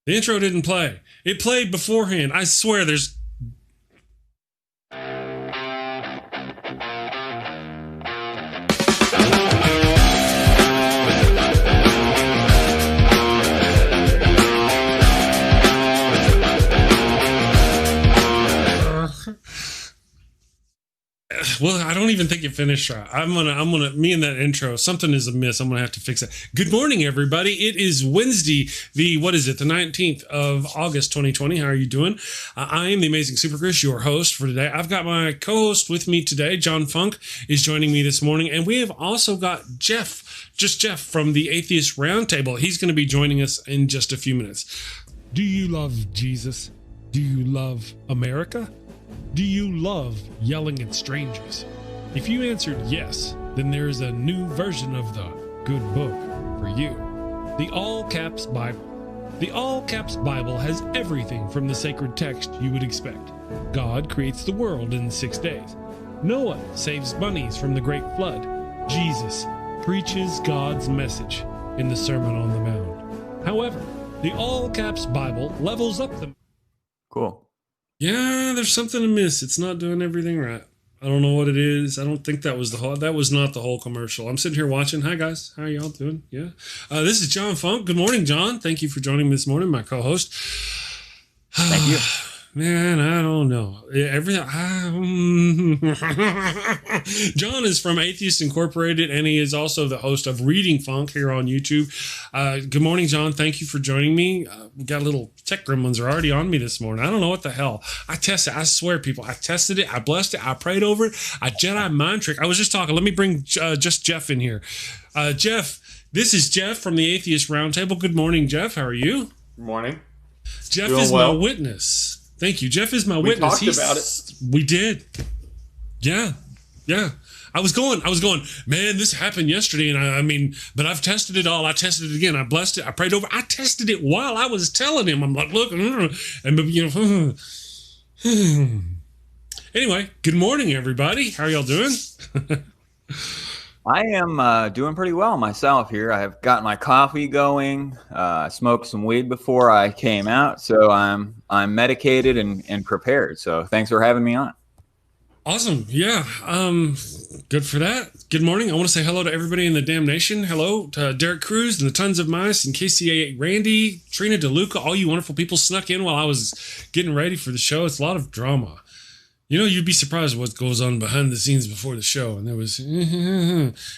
The intro didn't play. It played beforehand. I swear there's... Well, I don't even think it finished right. Me and that intro, something is amiss. I'm going to have to fix it. Good morning, everybody. It is Wednesday, the 19th of August, 2020. How are you doing? I am the Amazing Super Chris, your host for today. I've got my co-host with me today. John Funk is joining me this morning. And we have also got Jeff from the Atheist Round Table. He's going to be joining us in just a few minutes. Do you love Jesus? Do you love America? Do you love yelling at strangers? If you answered yes, then there is a new version of the good book for you. The All Caps Bible. The All Caps Bible has everything from the sacred text you would expect. God creates the world in 6 days. Noah saves bunnies from the great flood. Jesus preaches God's message in the Sermon on the Mount. However, the All Caps Bible levels up the... Cool. Yeah, there's something amiss. It's not doing everything right. I don't know what it is. I don't think that was not the whole commercial. I'm sitting here watching. Hi, guys. How are y'all doing? Yeah. This is John Funk. Good morning, John. Thank you for joining me this morning, my co-host. Thank you. Man, I don't know. John is from Atheist Incorporated, and he is also the host of Reading Funk here on YouTube. Good morning, John. Thank you for joining me. We got a little tech gremlins are already on me this morning. I don't know what the hell. I tested. I swear, people. I tested it. I blessed it. I prayed over it. I Jedi mind trick. I was just talking. Let me bring just Jeff in here. Jeff, this is Jeff from the Atheist Round Table. Good morning, Jeff. How are you? Good morning. Jeff is my witness. Thank you. Jeff is my witness. We talked about it. We did. Yeah. I was going, man, this happened yesterday. And but I've tested it all. I tested it again. I blessed it. I prayed over. I tested it while I was telling him. I'm like, look, and anyway, good morning, everybody. How are y'all doing? I am doing pretty well myself here. I have got my coffee going. Smoked some weed before I came out, so I'm medicated and prepared. So thanks for having me on. Awesome. Yeah. Good for that. Good morning. I want to say hello to everybody in the damn nation. Hello to Derek Cruz and the Tons of Mice and KCA Randy, Trina DeLuca, all you wonderful people snuck in while I was getting ready for the show. It's a lot of drama. You know, you'd be surprised what goes on behind the scenes before the show. And there was...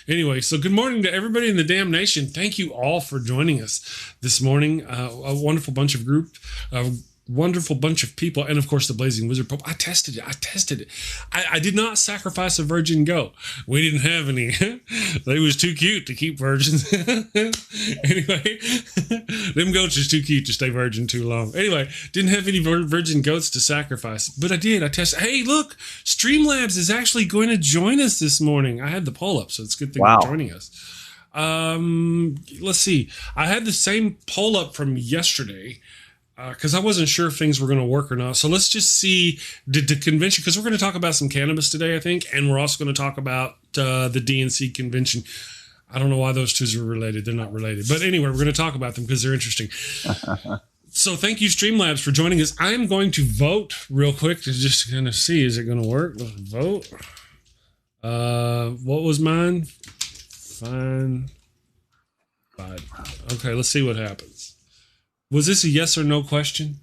Anyway, so good morning to everybody in the damn nation. Thank you all for joining us this morning. A wonderful bunch of wonderful bunch of people. And, of course, the Blazing Wizard Pope. I tested it. I did not sacrifice a virgin goat. We didn't have any. They was too cute to keep virgins. Anyway, them goats is too cute to stay virgin too long. Anyway, didn't have any virgin goats to sacrifice. But I did. I tested. Hey, look, Streamlabs is actually going to join us this morning. I had the poll up, so it's a good thing they're joining us. Let's see. I had the same poll up from yesterday, because I wasn't sure if things were going to work or not. So let's just see the convention, because we're going to talk about some cannabis today, I think, and we're also going to talk about the DNC convention. I don't know why those two are related. They're not related. But anyway, we're going to talk about them because they're interesting. So thank you, Streamlabs, for joining us. I'm going to vote real quick to just kind of see, is it going to work? Let's vote. What was mine? Fine. Okay, let's see what happens. Was this a yes or no question?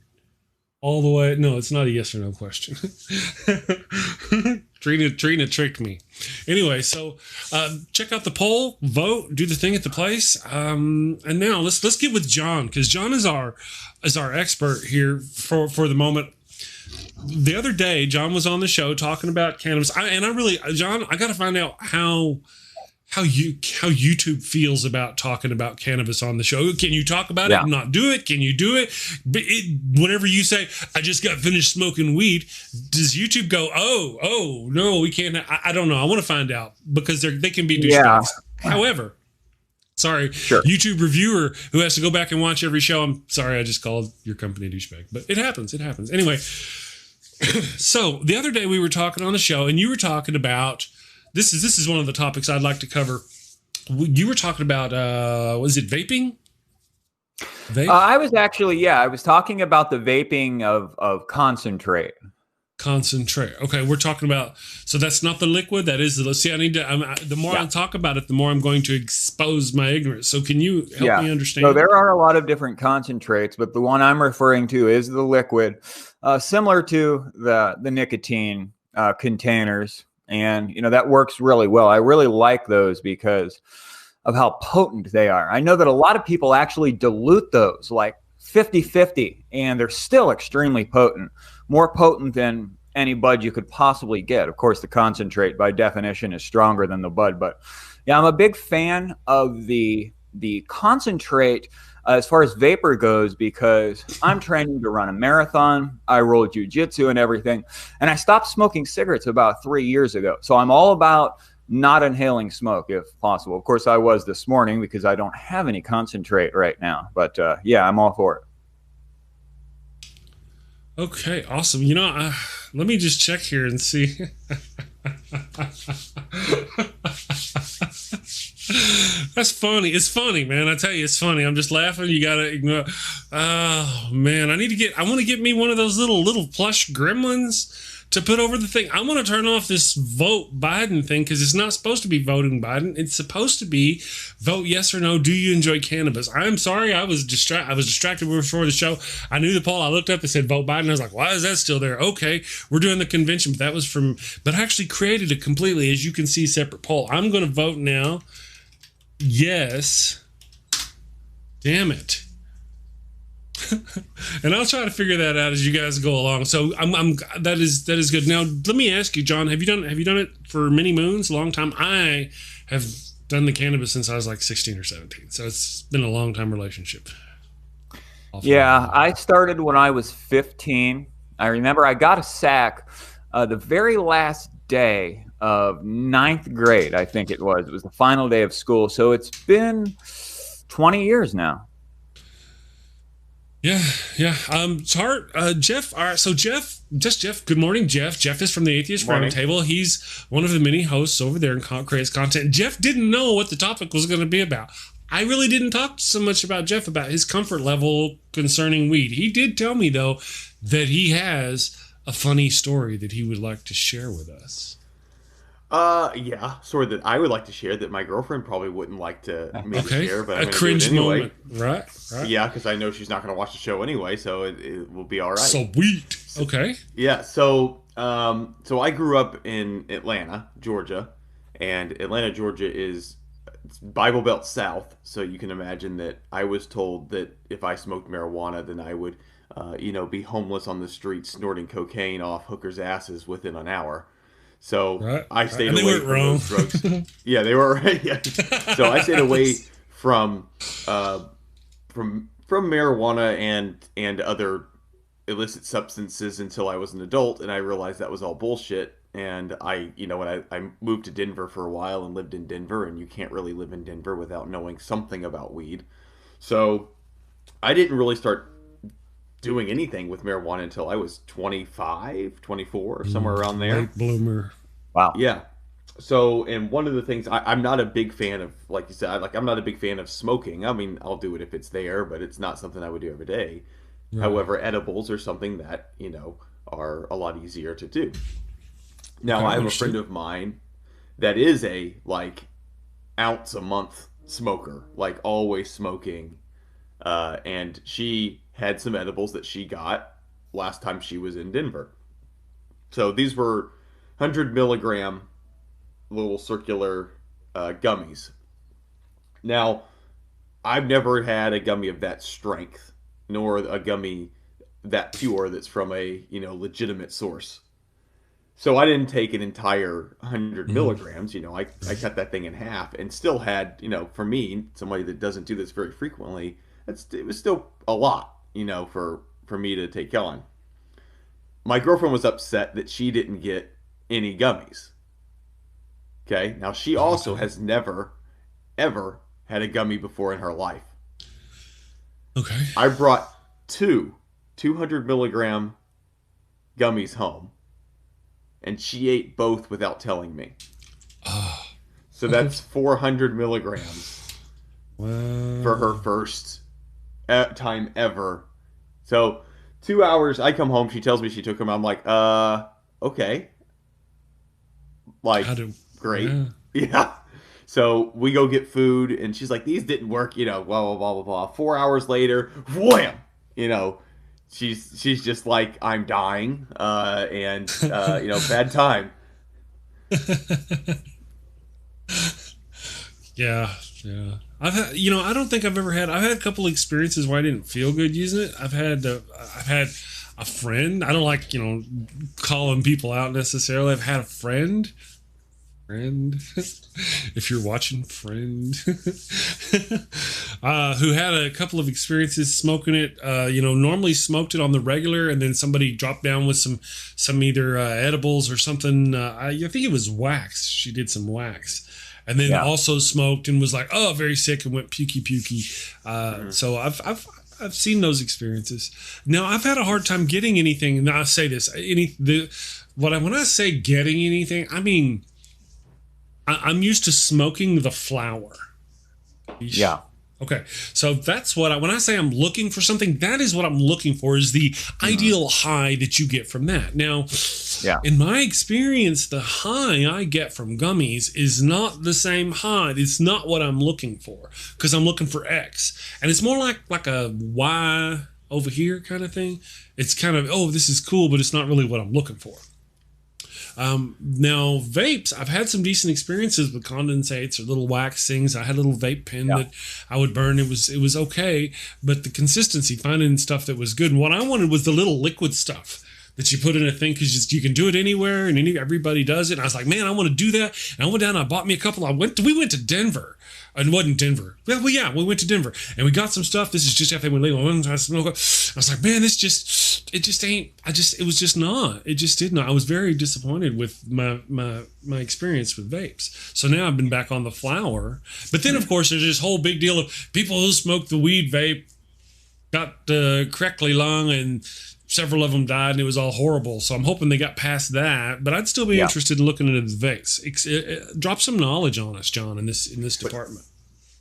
All the way? No, it's not a yes or no question. Trina tricked me. Anyway, so check out the poll, vote, do the thing at the place. And now let's get with John, because John is our expert here for the moment. The other day, John was on the show talking about cannabis. John, I got to find out how YouTube feels about talking about cannabis on the show. Can you talk about it and not do it? Can you do it? But whenever you say, I just got finished smoking weed, does YouTube go, oh, no, we can't? I don't know. I want to find out, because they can be douchebags. However, sorry, YouTube reviewer who has to go back and watch every show. I'm sorry, I just called your company a douchebag, but it happens. Anyway, so the other day we were talking on the show, and you were talking about, This is one of the topics I'd like to cover. You were talking about, was it vaping? Vape? I was actually, yeah, I was talking about the vaping of concentrate. Concentrate. Okay, we're talking about, so that's not the liquid. That is the, see, I need to, the more I talk about it, the more I'm going to expose my ignorance. So can you help me understand? So there are a lot of different concentrates, but the one I'm referring to is the liquid, similar to the nicotine containers. And, you know, that works really well. I really like those because of how potent they are. I know that a lot of people actually dilute those like 50-50, and they're still extremely potent, more potent than any bud you could possibly get. Of course, the concentrate by definition is stronger than the bud, but yeah, I'm a big fan of the concentrate as far as vapor goes, because I'm training to run a marathon. I roll jiu-jitsu and everything, and I stopped smoking cigarettes about 3 years ago. So I'm all about not inhaling smoke if possible. Of course, I was this morning because I don't have any concentrate right now. But yeah, I'm all for it. Okay, awesome. You know, let me just check here and see. That's funny. It's funny, man. I tell you, it's funny. I'm just laughing. You gotta ignore. Oh man, I want to get me one of those little plush gremlins to put over the thing. I want to turn off this vote Biden thing, because it's not supposed to be voting Biden. It's supposed to be vote yes or no. Do you enjoy cannabis? I'm sorry, I was distracted before the show. I knew the poll. I looked up and said vote Biden. I was like, why is that still there? Okay, we're doing the convention, but that was but I actually created a completely, as you can see, separate poll. I'm going to vote now. Yes. Damn it. And I'll try to figure that out as you guys go along. So that is good. Now let me ask you, John, have you done it for many moons, a long time? I have done the cannabis since I was like 16 or 17. So it's been a long time relationship. Yeah, I started when I was 15. I remember I got a sack the very last day of 9th grade, I think it was. It was the final day of school. So it's been 20 years now. Yeah. TART, Jeff. All right. So Jeff. Good morning, Jeff. Jeff is from the Atheist Round Table. He's one of the many hosts over there and creates content. Jeff didn't know what the topic was going to be about. I really didn't talk so much about Jeff about his comfort level concerning weed. He did tell me though that he has a funny story that he would like to share with us. Yeah, story that I would like to share that my girlfriend probably wouldn't like to maybe share, but I'm a cringe anyway. Moment, right? Yeah, because I know she's not going to watch the show anyway, so it will be all right. Sweet. Okay. Yeah. So I grew up in Atlanta, Georgia, and Atlanta, Georgia is Bible Belt South. So you can imagine that I was told that if I smoked marijuana, then I would, be homeless on the street snorting cocaine off hookers' asses within an hour. So I stayed away from those drugs. Yeah, they were right. Yeah. So I stayed away from marijuana and other illicit substances until I was an adult, and I realized that was all bullshit. And when I moved to Denver for a while and lived in Denver, and you can't really live in Denver without knowing something about weed. So I didn't really start doing anything with marijuana until I was 25, 24, somewhere around there. Late bloomer. Wow. Yeah. So, and one of the things, I'm not a big fan of, like you said, I'm not a big fan of smoking. I mean, I'll do it if it's there, but it's not something I would do every day. Right. However, edibles are something that, are a lot easier to do. Now, I have a friend of mine that is a, ounce a month smoker, always smoking. And she had some edibles that she got last time she was in Denver. So these were 100 milligram little circular gummies. Now, I've never had a gummy of that strength, nor a gummy that pure that's from a legitimate source. So I didn't take an entire 100 milligrams. I cut that thing in half and still had, for me, somebody that doesn't do this very frequently, it was still a lot, for me to take on. My girlfriend was upset that she didn't get any gummies. Okay, now she also has never, ever had a gummy before in her life. Okay. I brought 200 milligram gummies home, and she ate both without telling me. So that's 400 milligrams for her first time ever. So 2 hours, I come home, she tells me she took them. I'm like, okay. Like, How do? great. Yeah. Yeah. So we go get food, and she's like, these didn't work, blah, blah, blah, blah, blah. 4 hours later, wham! You know, she's just like, I'm dying, and, bad time. Yeah, yeah. I've had, I don't think I've had a couple of experiences where I didn't feel good using it. I've had a friend. I don't like, calling people out necessarily. I've had a friend, if you're watching, friend, who had a couple of experiences smoking it. Normally smoked it on the regular, and then somebody dropped down with some either edibles or something. I think it was wax. She did some wax. And then also smoked and was like, oh, very sick, and went pukey. So I've seen those experiences. Now I've had a hard time getting anything. And I say this, when I say getting anything, I mean I'm used to smoking the flower. Yeah. Okay, so that's what when I say I'm looking for something, that is what I'm looking for, is the ideal high that you get from that. Now, in my experience, the high I get from gummies is not the same high. It's not what I'm looking for, because I'm looking for X, and it's more like a Y over here kind of thing. It's kind of, oh, this is cool, but it's not really what I'm looking for. Now vapes, I've had some decent experiences with condensates or little wax things. I had a little vape pen that I would burn. It was okay, but the consistency, finding stuff that was good. And what I wanted was the little liquid stuff that you put in a thing, because you can do it anywhere and everybody does it. And I was like, man, I want to do that. And I went down and I bought me a couple. We went to Denver. And it wasn't Denver. Well, we went to Denver and we got some stuff. This is just after they went legal. I was like, man, it was just not. It just did not. I was very disappointed with my experience with vapes. So now I've been back on the flower. But then, of course, there's this whole big deal of people who smoke the weed vape got correctly lung, and several of them died, and it was all horrible. So I'm hoping they got past that. But I'd still be interested in looking into the vapes. Drop some knowledge on us, John, in this department.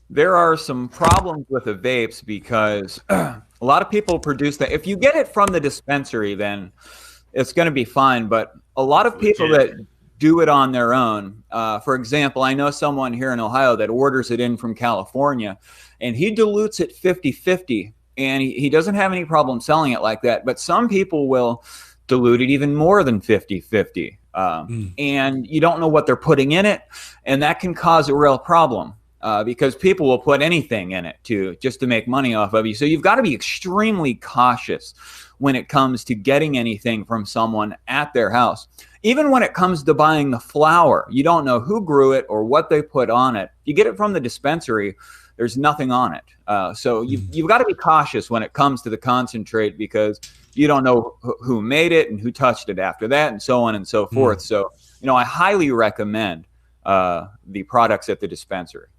There are some problems with the vapes because a lot of people produce that. If you get it from the dispensary, then it's going to be fine. But a lot of people that do it on their own, for example, I know someone here in Ohio that orders it in from California, and he dilutes it 50-50. And he doesn't have any problem selling it like that. But some people will dilute it even more than 50-50. And you don't know what they're putting in it. And that can cause a real problem because people will put anything in it just to make money off of you. So you've got to be extremely cautious when it comes to getting anything from someone at their house. Even when it comes to buying the flower, you don't know who grew it or what they put on it. You get it from the dispensary, there's nothing on it. So you've got to be cautious when it comes to the concentrate, because you don't know who made it and who touched it after that, and so on and so forth. So, I highly recommend the products at the dispensary.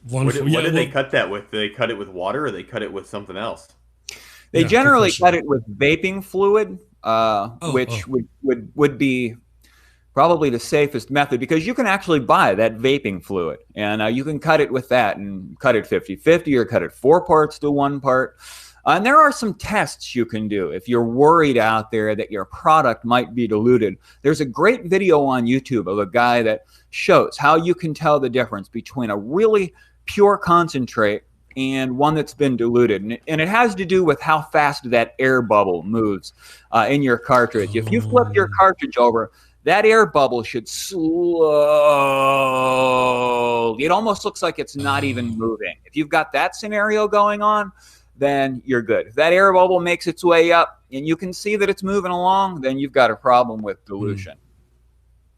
What did they cut that with? Do they cut it with water, or they cut it with something else? They generally cut it with vaping fluid, which would be probably the safest method, because you can actually buy that vaping fluid, and you can cut it with that and cut it 50-50 or cut it 4 parts to 1 part. And there are some tests you can do if you're worried out there that your product might be diluted. There's a great video on YouTube of a guy that shows how you can tell the difference between a really pure concentrate and one that's been diluted. And it has to do with how fast that air bubble moves in your cartridge. If you flip your cartridge over, that air bubble should slow. It almost looks like it's not even moving. If you've got that scenario going on, then you're good. If that air bubble makes its way up and you can see that it's moving along, then you've got a problem with dilution.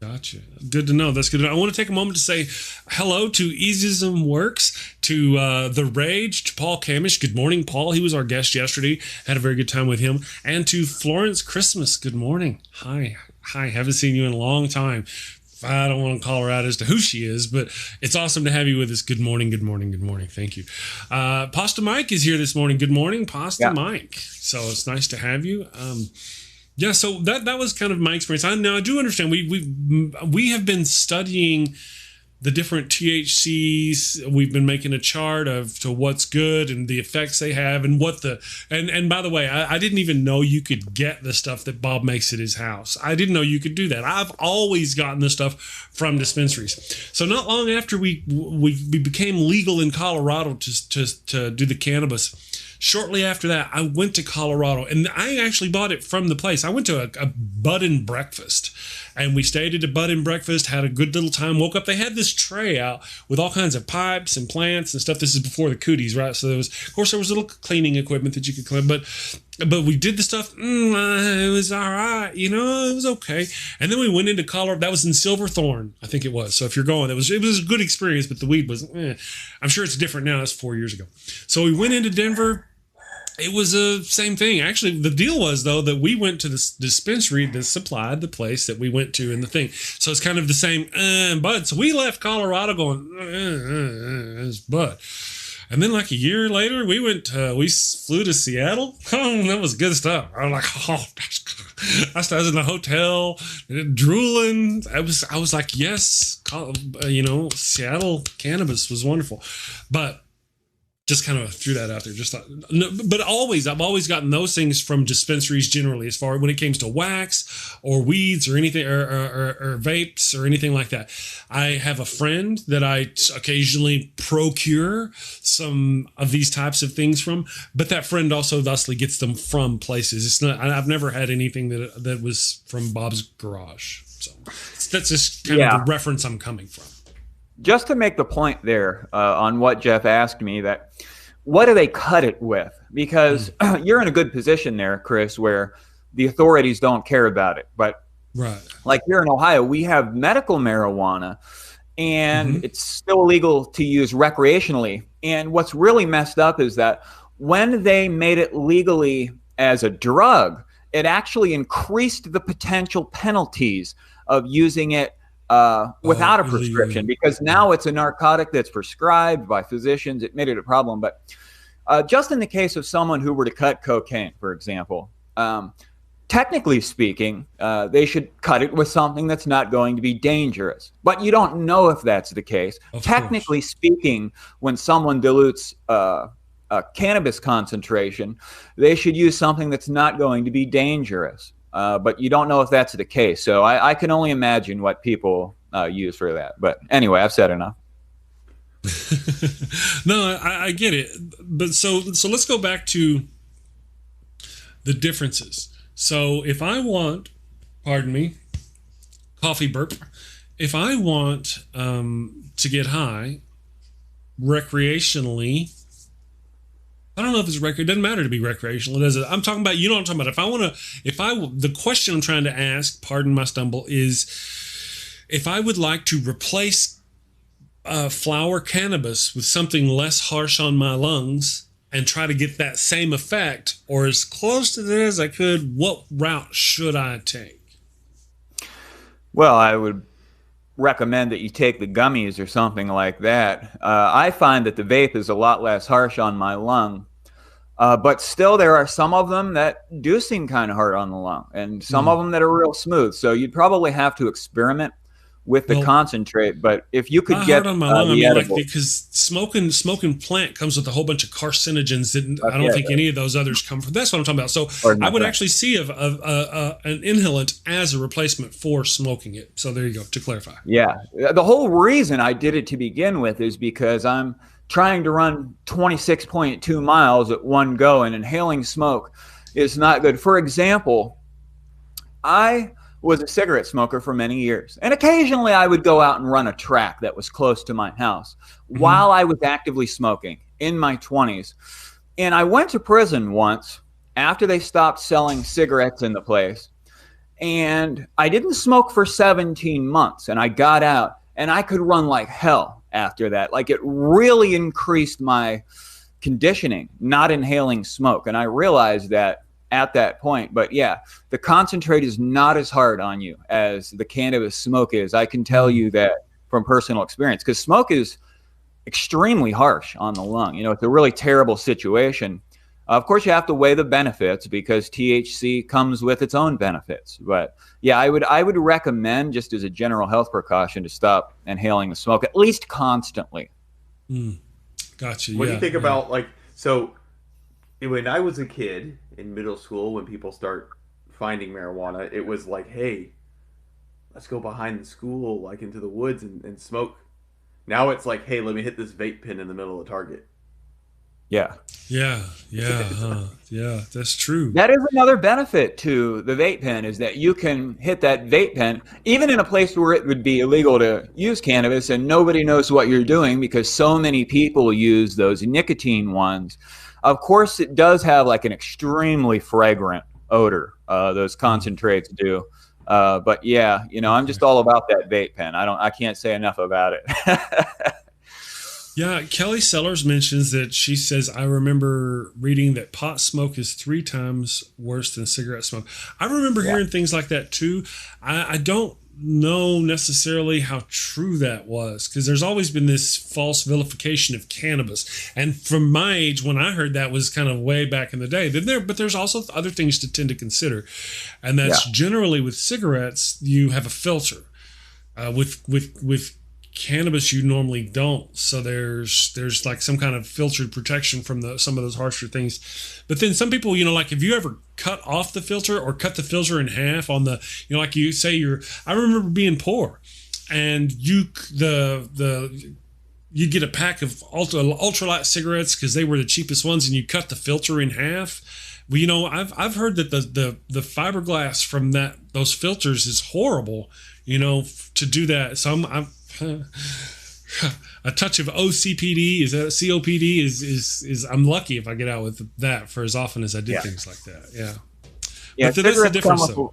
Gotcha. Good to know. That's good to know. I want to take a moment to say hello to Easism Works, to The Rage, to Paul Camish. Good morning, Paul. He was our guest yesterday. Had a very good time with him. And to Florence Christmas. Good morning. Hi. Haven't seen you in a long time. I don't want to call her out as to who she is, but it's awesome to have you with us. Good morning. Thank you. Pasta Mike is here this morning. Good morning, Pasta Mike. So it's nice to have you. So that was kind of my experience. I do understand. We have been studying the different THCs. We've been making a chart of to what's good and the effects they have, and what the and by the way, I didn't even know you could get the stuff that Bob makes at his house. I didn't know you could do that. I've always gotten the stuff from dispensaries. So not long after we became legal in Colorado to do the cannabis, shortly after that, I went to Colorado, and I actually bought it from the place. I went to a bud and breakfast, and we stayed at a bud and breakfast, had a good little time, woke up. They had this tray out with all kinds of pipes and plants and stuff. This is before the cooties, right? So there was, of course, there was little cleaning equipment that you could clean, but we did the stuff. It was all right. You know, it was okay. And then we went into Colorado. That was in Silverthorne, I think it was. So if you're going, it was a good experience, but the weed was, I'm sure it's different now. It's 4 years ago. So we went into Denver. It was the same thing. Actually, the deal was, though, that we went to this dispensary that supplied the place that we went to in the thing. So it's kind of the same bud. So we left Colorado going, it's bud. And then like a year later, we flew to Seattle. Oh, that was good stuff. I was like, oh, that's good. I was in the hotel, drooling. I was like, yes, Seattle cannabis was wonderful. But just kind of threw that out there. Just thought, no, but I've always gotten those things from dispensaries generally, as far when it comes to wax or weeds or anything or vapes or anything like that. I have a friend that I occasionally procure some of these types of things from, but that friend also thusly gets them from places. It's not. I've never had anything that was from Bob's garage. So that's just kind of the reference I'm coming from. Just to make the point there on what Jeff asked me, that what do they cut it with? Because you're in a good position there, Chris, where the authorities don't care about it. But like here in Ohio, we have medical marijuana, and it's still illegal to use recreationally. And what's really messed up is that when they made it legally as a drug, it actually increased the potential penalties of using it without a prescription, because now it's a narcotic that's prescribed by physicians. It made it a problem. But just in the case of someone who were to cut cocaine, for example, technically speaking, they should cut it with something that's not going to be dangerous. But you don't know if that's the case. Technically speaking, when someone dilutes a cannabis concentration, they should use something that's not going to be dangerous. But you don't know if that's the case. So I can only imagine what people use for that. But anyway, I've said enough. No, I get it. But so let's go back to the differences. So if I want, pardon me, coffee burp, if I want to get high recreationally, I don't know if it's it doesn't matter to be recreational, does it? I'm talking about, you know what I'm talking about. The question I'm trying to ask, pardon my stumble, is if I would like to replace flower cannabis with something less harsh on my lungs and try to get that same effect or as close to that as I could, what route should I take? Well, I would recommend that you take the gummies or something like that. I find that the vape is a lot less harsh on my lung, but still there are some of them that do seem kind of hard on the lung, and some of them that are real smooth. So you'd probably have to experiment with the concentrate. But if you could get on my lung, because smoking plant comes with a whole bunch of carcinogens that I don't think any of those others come from. That's what I'm talking about. So I would actually see an inhalant as a replacement for smoking it. So there you go, to clarify. Yeah, the whole reason I did it to begin with is because I'm trying to run 26.2 miles at one go, and inhaling smoke is not good. For example, I was a cigarette smoker for many years, and occasionally I would go out and run a track that was close to my house while I was actively smoking in my 20s. And I went to prison once after they stopped selling cigarettes in the place, and I didn't smoke for 17 months, and I got out, and I could run like hell after that. Like, it really increased my conditioning, not inhaling smoke. And I realized that at that point. But yeah, the concentrate is not as hard on you as the cannabis smoke is. I can tell you that from personal experience, because smoke is extremely harsh on the lung. You know, it's a really terrible situation. Of course, you have to weigh the benefits because THC comes with its own benefits. But yeah, I would recommend, just as a general health precaution, to stop inhaling the smoke, at least constantly. Gotcha. What do you think about, like, so when I was a kid in middle school, when people start finding marijuana, it was like, hey, let's go behind the school, like into the woods and smoke. Now it's like, hey, let me hit this vape pen in the middle of Target. Yeah. Yeah, that's true. That is another benefit to the vape pen, is that you can hit that vape pen even in a place where it would be illegal to use cannabis and nobody knows what you're doing, because so many people use those nicotine ones. Of course, it does have like an extremely fragrant odor, those concentrates do. But yeah, I'm just all about that vape pen. I can't say enough about it. Yeah, Kelly Sellers mentions that, she says, I remember reading that pot smoke is 3 times worse than cigarette smoke. I remember hearing things like that too. I don't know necessarily how true that was, because there's always been this false vilification of cannabis. And from my age, when I heard that was kind of way back in the day. But there's also other things to tend to consider. And that's generally with cigarettes, you have a filter. With cannabis, you normally don't. So there's like some kind of filtered protection from some of those harsher things. But then some people, like, if you ever cut off the filter or cut the filter in half on the, like you say, I remember being poor, and you'd get a pack of ultralight cigarettes because they were the cheapest ones, and you cut the filter in half. Well, I've heard that the fiberglass from those filters is horrible, to do that. So I'm a touch of OCPD, is that COPD, is I'm lucky if I get out with that for as often as I did things like that. Yeah. But that's the difference, though.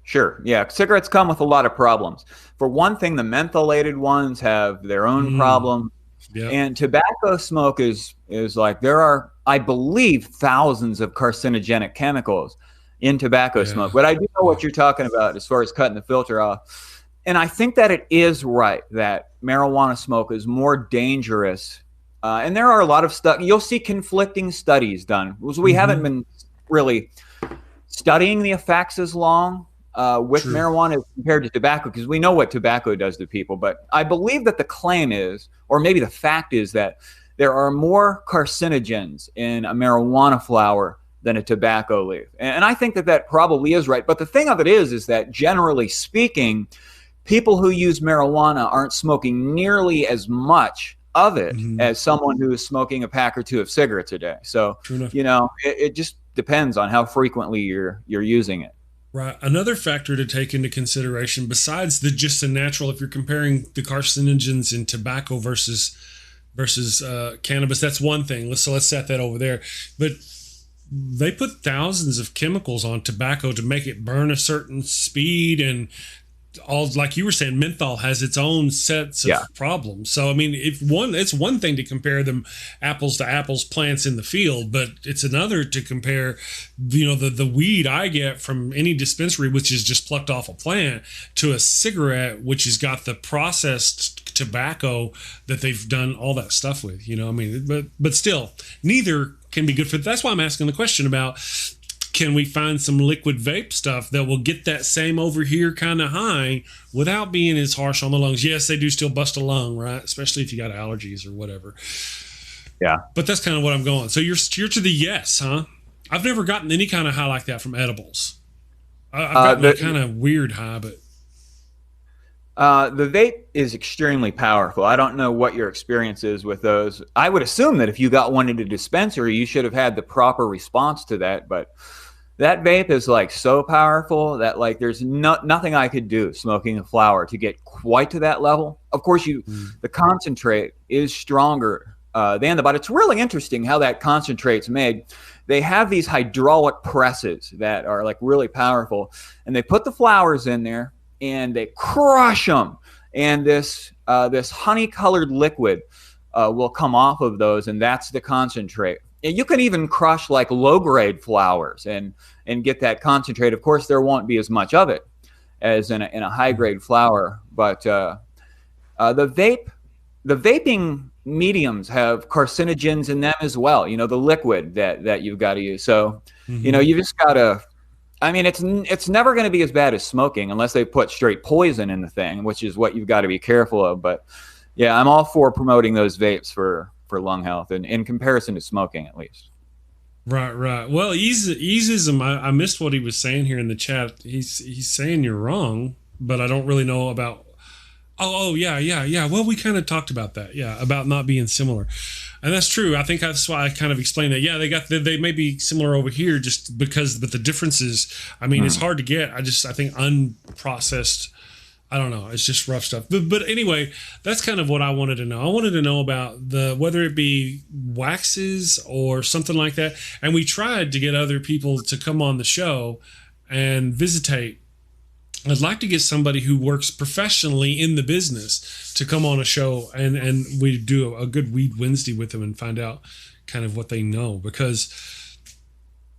Sure. Yeah. Cigarettes come with a lot of problems. For one thing, the mentholated ones have their own problems. Yeah. And tobacco smoke is like, there are, I believe, thousands of carcinogenic chemicals in tobacco smoke. But I do know what you're talking about as far as cutting the filter off. And I think that it is right that marijuana smoke is more dangerous. And there are a lot of stuff. You'll see conflicting studies done. We haven't been really studying the effects as long with marijuana compared to tobacco, because we know what tobacco does to people. But I believe that the claim is, or maybe the fact is, that there are more carcinogens in a marijuana flower than a tobacco leaf. And I think that probably is right. But the thing of it is that generally speaking, people who use marijuana aren't smoking nearly as much of it as someone who is smoking a pack or two of cigarettes a day. So, it just depends on how frequently you're using it. Right. Another factor to take into consideration, besides just the natural, if you're comparing the carcinogens in tobacco versus cannabis, that's one thing. Let's set that over there. But they put thousands of chemicals on tobacco to make it burn a certain speed, and all, like you were saying, menthol has its own sets of problems. So, I mean, it's one thing to compare them apples to apples, plants in the field, but it's another to compare, the weed I get from any dispensary, which is just plucked off a plant, to a cigarette, which has got the processed tobacco that they've done all that stuff with, but still, neither can be good for. That's why I'm asking the question about, can we find some liquid vape stuff that will get that same over here kind of high without being as harsh on the lungs? Yes, they do still bust a lung, right? Especially if you got allergies or whatever. Yeah. But that's kind of what I'm going. So you're to the yes, huh? I've never gotten any kind of high like that from edibles. I've gotten a kind of weird high, but. The vape is extremely powerful. I don't know what your experience is with those. I would assume that if you got one in a dispensary, you should have had the proper response to that. But that vape is like so powerful that like there's nothing I could do smoking a flower to get quite to that level. Of course, the concentrate is stronger than but it's really interesting how that concentrate's made. They have these hydraulic presses that are like really powerful, and they put the flowers in there and they crush them, and this honey-colored liquid will come off of those, and that's the concentrate. And you can even crush like low-grade flowers and get that concentrate. Of course, there won't be as much of it as in a high-grade flower, but the vaping mediums have carcinogens in them as well. You know, the liquid that you've got to use. So, you know, you just got to, I mean, it's never going to be as bad as smoking unless they put straight poison in the thing, which is what you've got to be careful of. But yeah, I'm all for promoting those vapes for lung health, and in comparison to smoking, at least. Right. Well, Easeism, I missed what he was saying here in the chat. He's saying you're wrong, but I don't really know about. Oh, yeah. Well, we kind of talked about that. Yeah, about not being similar. And that's true. I think that's why I kind of explained that. Yeah, they may be similar over here just because, but the differences, I mean, it's hard to get. I think unprocessed, I don't know. It's just rough stuff. But anyway, that's kind of what I wanted to know. I wanted to know about whether it be waxes or something like that. And we tried to get other people to come on the show and visitate. I'd like to get somebody who works professionally in the business to come on a show, and we do a good Weed Wednesday with them and find out kind of what they know, because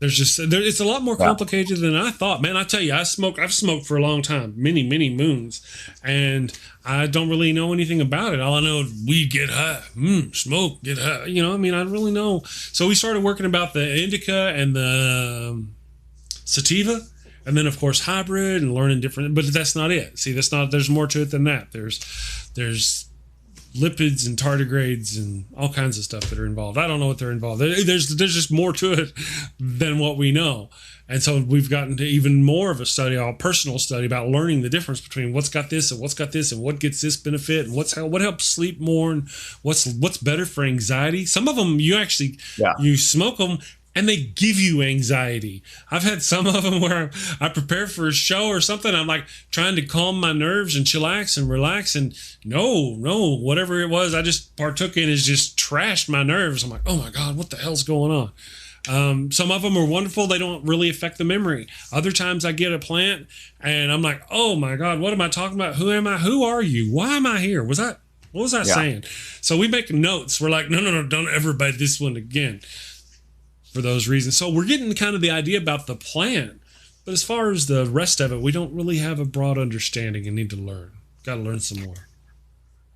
it's a lot more complicated than I thought, man. I tell you, I've smoked for a long time, many moons, and I don't really know anything about it. All I know is weed get high, smoke get high. You know, I mean, I don't really know. So we started working about the indica and the sativa. And then, of course, hybrid and learning different, but that's not it. See, there's more to it than that. There's lipids and tardigrades and all kinds of stuff that are involved. I don't know what they're involved. There's just more to it than what we know. And so we've gotten to even more of a study, a personal study about learning the difference between what's got this and what's got this and what gets this benefit and what helps sleep more and what's better for anxiety. Some of them you smoke them and they give you anxiety. I've had some of them where I prepare for a show or something. I'm like trying to calm my nerves and chillax and relax. And no, whatever it was I just partook in is just trashed my nerves. I'm like, oh my God, what the hell's going on? Some of them are wonderful. They don't really affect the memory. Other times I get a plant and I'm like, oh my God, what am I talking about? Who am I? Who are you? Why am I here? What was I saying? So we make notes. We're like, no, don't ever bite this one again. For those reasons. So we're getting kind of the idea about the plant, but as far as the rest of it, we don't really have a broad understanding and need to learn. Got to learn some more.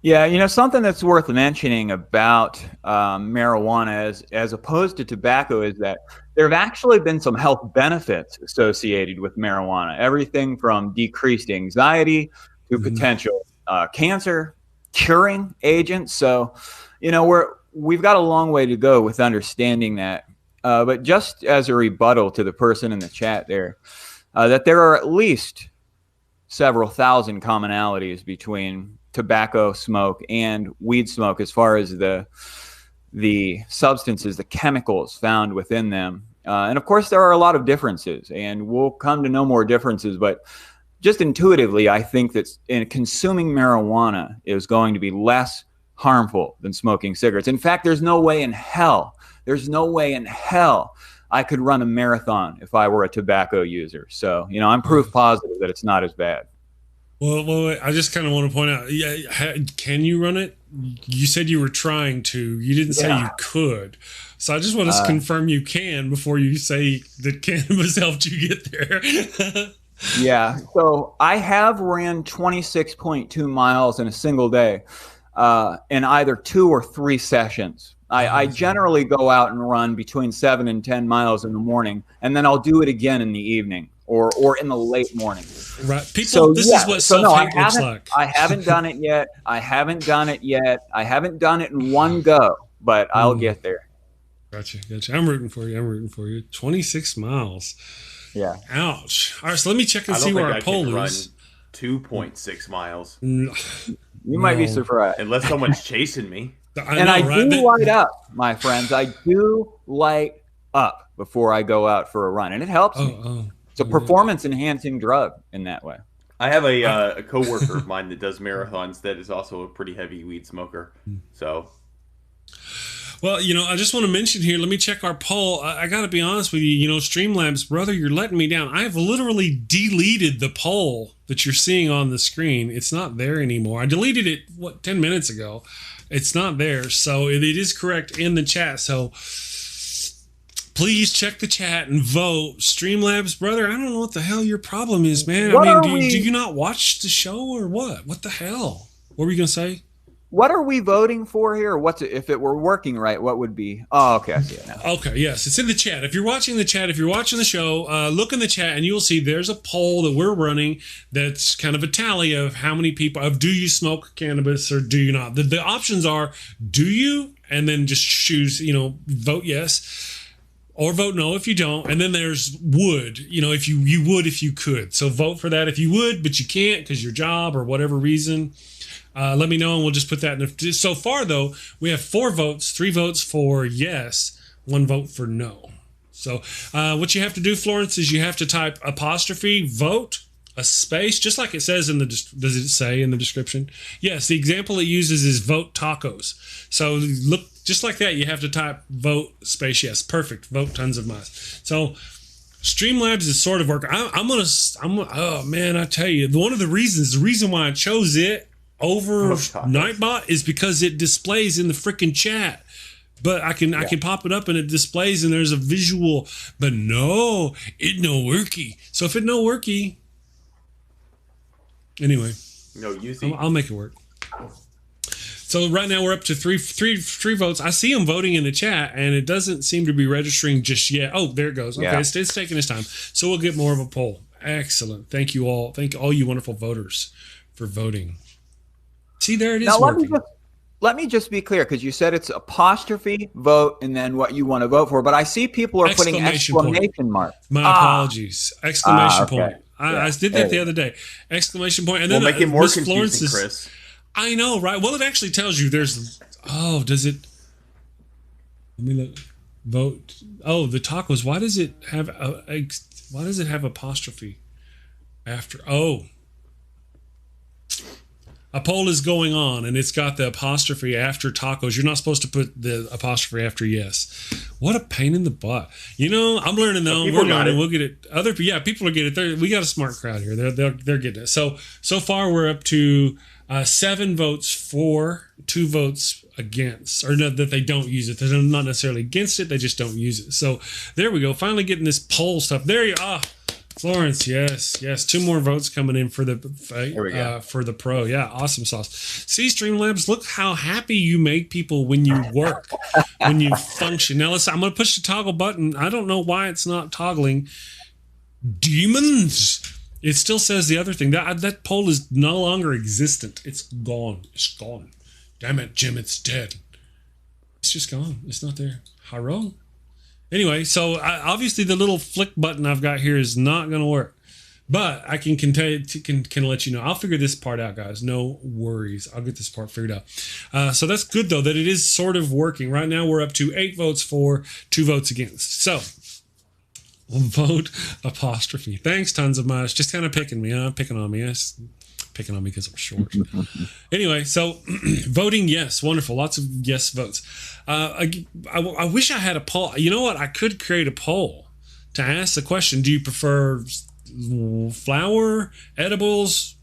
Yeah, you know, something that's worth mentioning about marijuana as opposed to tobacco is that there have actually been some health benefits associated with marijuana. Everything from decreased anxiety to potential cancer curing agents. So, you know, we've got a long way to go with understanding that. But just as a rebuttal to the person in the chat there, that there are at least several thousand commonalities between tobacco smoke and weed smoke as far as the substances, the chemicals found within them. And of course, there are a lot of differences, and we'll come to know more differences. But just intuitively, I think that consuming marijuana is going to be less harmful than smoking cigarettes. In fact, there's no way in hell I could run a marathon if I were a tobacco user. So, you know, I'm proof positive that it's not as bad. Well, I just kind of want to point out, can you run it? You said you were trying to. You didn't say you could. So I just want to confirm you can before you say that cannabis helped you get there. Yeah. So I have ran 26.2 miles in a single day in either 2 or 3 sessions. I generally go out and run between 7 and 10 miles in the morning, and then I'll do it again in the evening or in the late morning. Right. People, this is what self-hate looks like. I haven't done it yet. I haven't done it in one go, but I'll get there. Gotcha. I'm rooting for you. 26 miles. Yeah. Ouch. All right, so let me check and see where our poll is. 2.6 miles. You might be surprised. Unless someone's chasing me. I do light up, my friends. I do light up before I go out for a run, and it helps me. It's a performance-enhancing drug in that way. I have a coworker of mine that does marathons that is also a pretty heavy weed smoker. So, well, you know, I just want to mention here, let me check our poll. I got to be honest with you, you know, Streamlabs, brother, you're letting me down. I have literally deleted the poll that you're seeing on the screen. It's not there anymore. I deleted it, 10 minutes ago. It's not there. So it is correct in the chat. So please check the chat and vote. Streamlabs, brother, I don't know what the hell your problem is, man. Do you not watch the show or what? What the hell? What were you going to say? What are we voting for here? What's it, if it were working right? What would be? Oh, okay, I see it now. Okay, yes, it's in the chat. If you're watching the chat, if you're watching the show, look in the chat and you will see there's a poll that we're running that's kind of a tally of how many people of do you smoke cannabis or do you not. The options are do you, and then just choose, vote yes. Or vote no if you don't. And then there's would, if you would if you could. So vote for that if you would, but you can't because your job or whatever reason. Let me know and we'll just put that in. So far, though, we have 4 votes, 3 votes for yes, 1 vote for no. So what you have to do, Florence, is you have to type apostrophe vote, a space, just like it says in the, does it say in the description? Yes, the example it uses is vote tacos. So look, just like that, you have to type vote space yes. Perfect. Vote tons of mice. So Streamlabs is sort of working. Oh man, I tell you, the reason why I chose it over Nightbot is because it displays in the freaking chat. But I can pop it up and it displays and there's a visual. But no, it no worky. So if it no worky, anyway, no using. I'll make it work. So right now we're up to three votes. I see them voting in the chat, and it doesn't seem to be registering just yet. Oh, there it goes. Okay, yeah. It's taking its time. So we'll get more of a poll. Excellent. Thank you all. Thank all you wonderful voters for voting. See, there it is. Now, let me just be clear, because you said it's apostrophe vote and then what you want to vote for. But I see people are putting exclamation mark. My apologies. Exclamation point. I did that the other day. Exclamation point. And then we'll make it more confusing, Chris. I know, right? Well, it actually tells you there's. Oh, does it? Let me look. Vote. Oh, the tacos. Why does it have why does it have apostrophe after? Oh, a poll is going on, and it's got the apostrophe after tacos. You're not supposed to put the apostrophe after yes. What a pain in the butt. I'm learning though. We're learning. We'll get it. People are getting it. We got a smart crowd here. They're getting it. So far we're up to 7 votes for, 2 votes against, or no, that they don't use it. They're not necessarily against it. They just don't use it. So there we go. Finally getting this poll stuff. There you are. Florence, yes. 2 more votes coming in for the for the pro. Yeah, awesome sauce. See, Streamlabs, look how happy you make people when you work, when you function. Now listen, I'm going to push the toggle button. I don't know why it's not toggling. Demons. It still says the other thing. That poll is no longer existent. It's gone. It's gone. Damn it, Jim, it's dead. It's just gone. It's not there. Hello? Anyway, so obviously the little flick button I've got here is not going to work. But I can let you know. I'll figure this part out, guys. No worries. I'll get this part figured out. So that's good, though, that it is sort of working. Right now we're up to 8 votes for, 2 votes against. So vote apostrophe. Thanks, tons of mice. Just kind of picking me. Picking on me. Yes. Picking on me because I'm short. Anyway, so voting yes. Wonderful. Lots of yes votes. I wish I had a poll. You know what? I could create a poll to ask the question, do you prefer flower, edibles,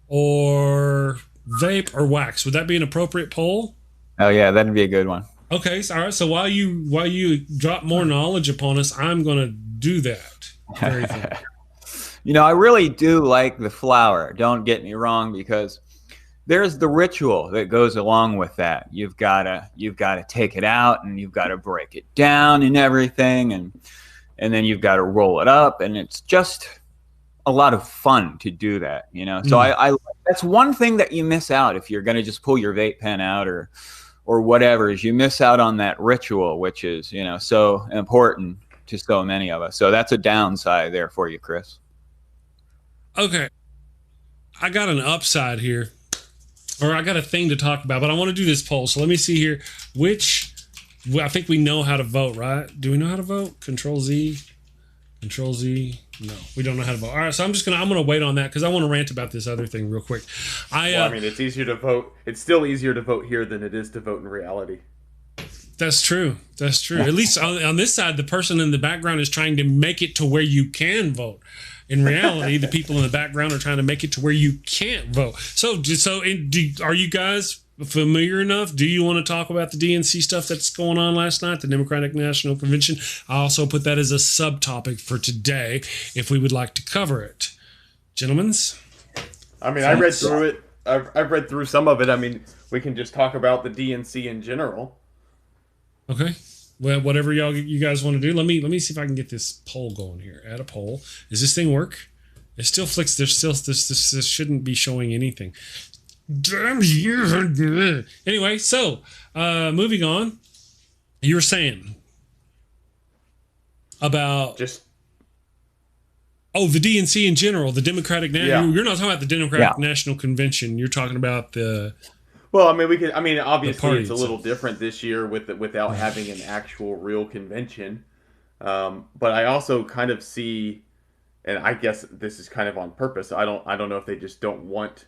or vape or wax? Would that be an appropriate poll? Oh, yeah. That'd be a good one. Okay. So, all right. So while you drop more knowledge upon us, I'm going to do that. Very good. I really do like the flower. Don't get me wrong, because there's the ritual that goes along with that. You've got to take it out and you've got to break it down and everything, and then you've got to roll it up, and it's just a lot of fun to do that. So I that's one thing that you miss out if you're going to just pull your vape pen out or whatever, is you miss out on that ritual, which is so important to so many of us. So that's a downside there for you, Chris. Okay, I got an upside here, or I got a thing to talk about, but I want to do this poll. So let me see here. I think we know how to vote, right? Do we know how to vote? Control Z. No, we don't know how to vote. All right, so I'm gonna wait on that because I want to rant about this other thing real quick. It's easier to vote. It's still easier to vote here than it is to vote in reality. That's true. At least on this side, the person in the background is trying to make it to where you can vote. In reality, the people in the background are trying to make it to where you can't vote. So are you guys familiar enough? Do you want to talk about the DNC stuff that's going on last night, the Democratic National Convention? I also put that as a subtopic for today, if we would like to cover it. Gentlemen's? I read through it. I've read through some of it. we can just talk about the DNC in general. Okay. Well, whatever you guys want to do. Let me see if I can get this poll going here. Add a poll. Does this thing work? It still flicks. There's still this shouldn't be showing anything. Damn you. Anyway, so moving on. You were saying about just the DNC in general, the Democratic. Yeah. You're not talking about the Democratic National Convention. You're talking about the. Well, I mean, obviously it's a little itself. different this year without having an actual real convention. But I also kind of see, and I guess this is kind of on purpose. I don't know if they just don't want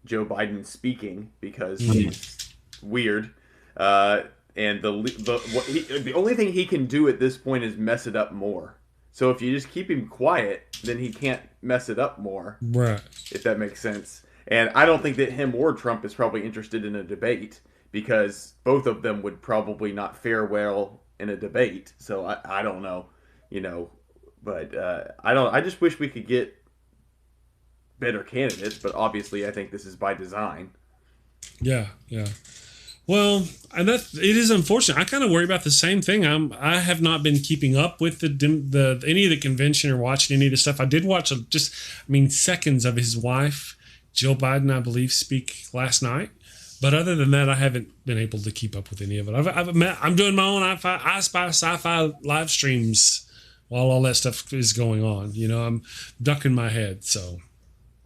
Joe Biden speaking because he's weird. And the only thing he can do at this point is mess it up more. So if you just keep him quiet, then he can't mess it up more. Right. If that makes sense. And I don't think that him or Trump is probably interested in a debate because both of them would probably not fare well in a debate. So I don't know, but I just wish we could get better candidates, but obviously I think this is by design. Yeah. Well, and it is unfortunate. I kind of worry about the same thing. I have not been keeping up with any of the convention or watching any of the stuff. I did watch seconds of his wife, Jill Biden, I believe, speak last night. But other than that, I haven't been able to keep up with any of it. I'm doing my own I Spy Sci-Fi live streams while all that stuff is going on. I'm ducking my head. So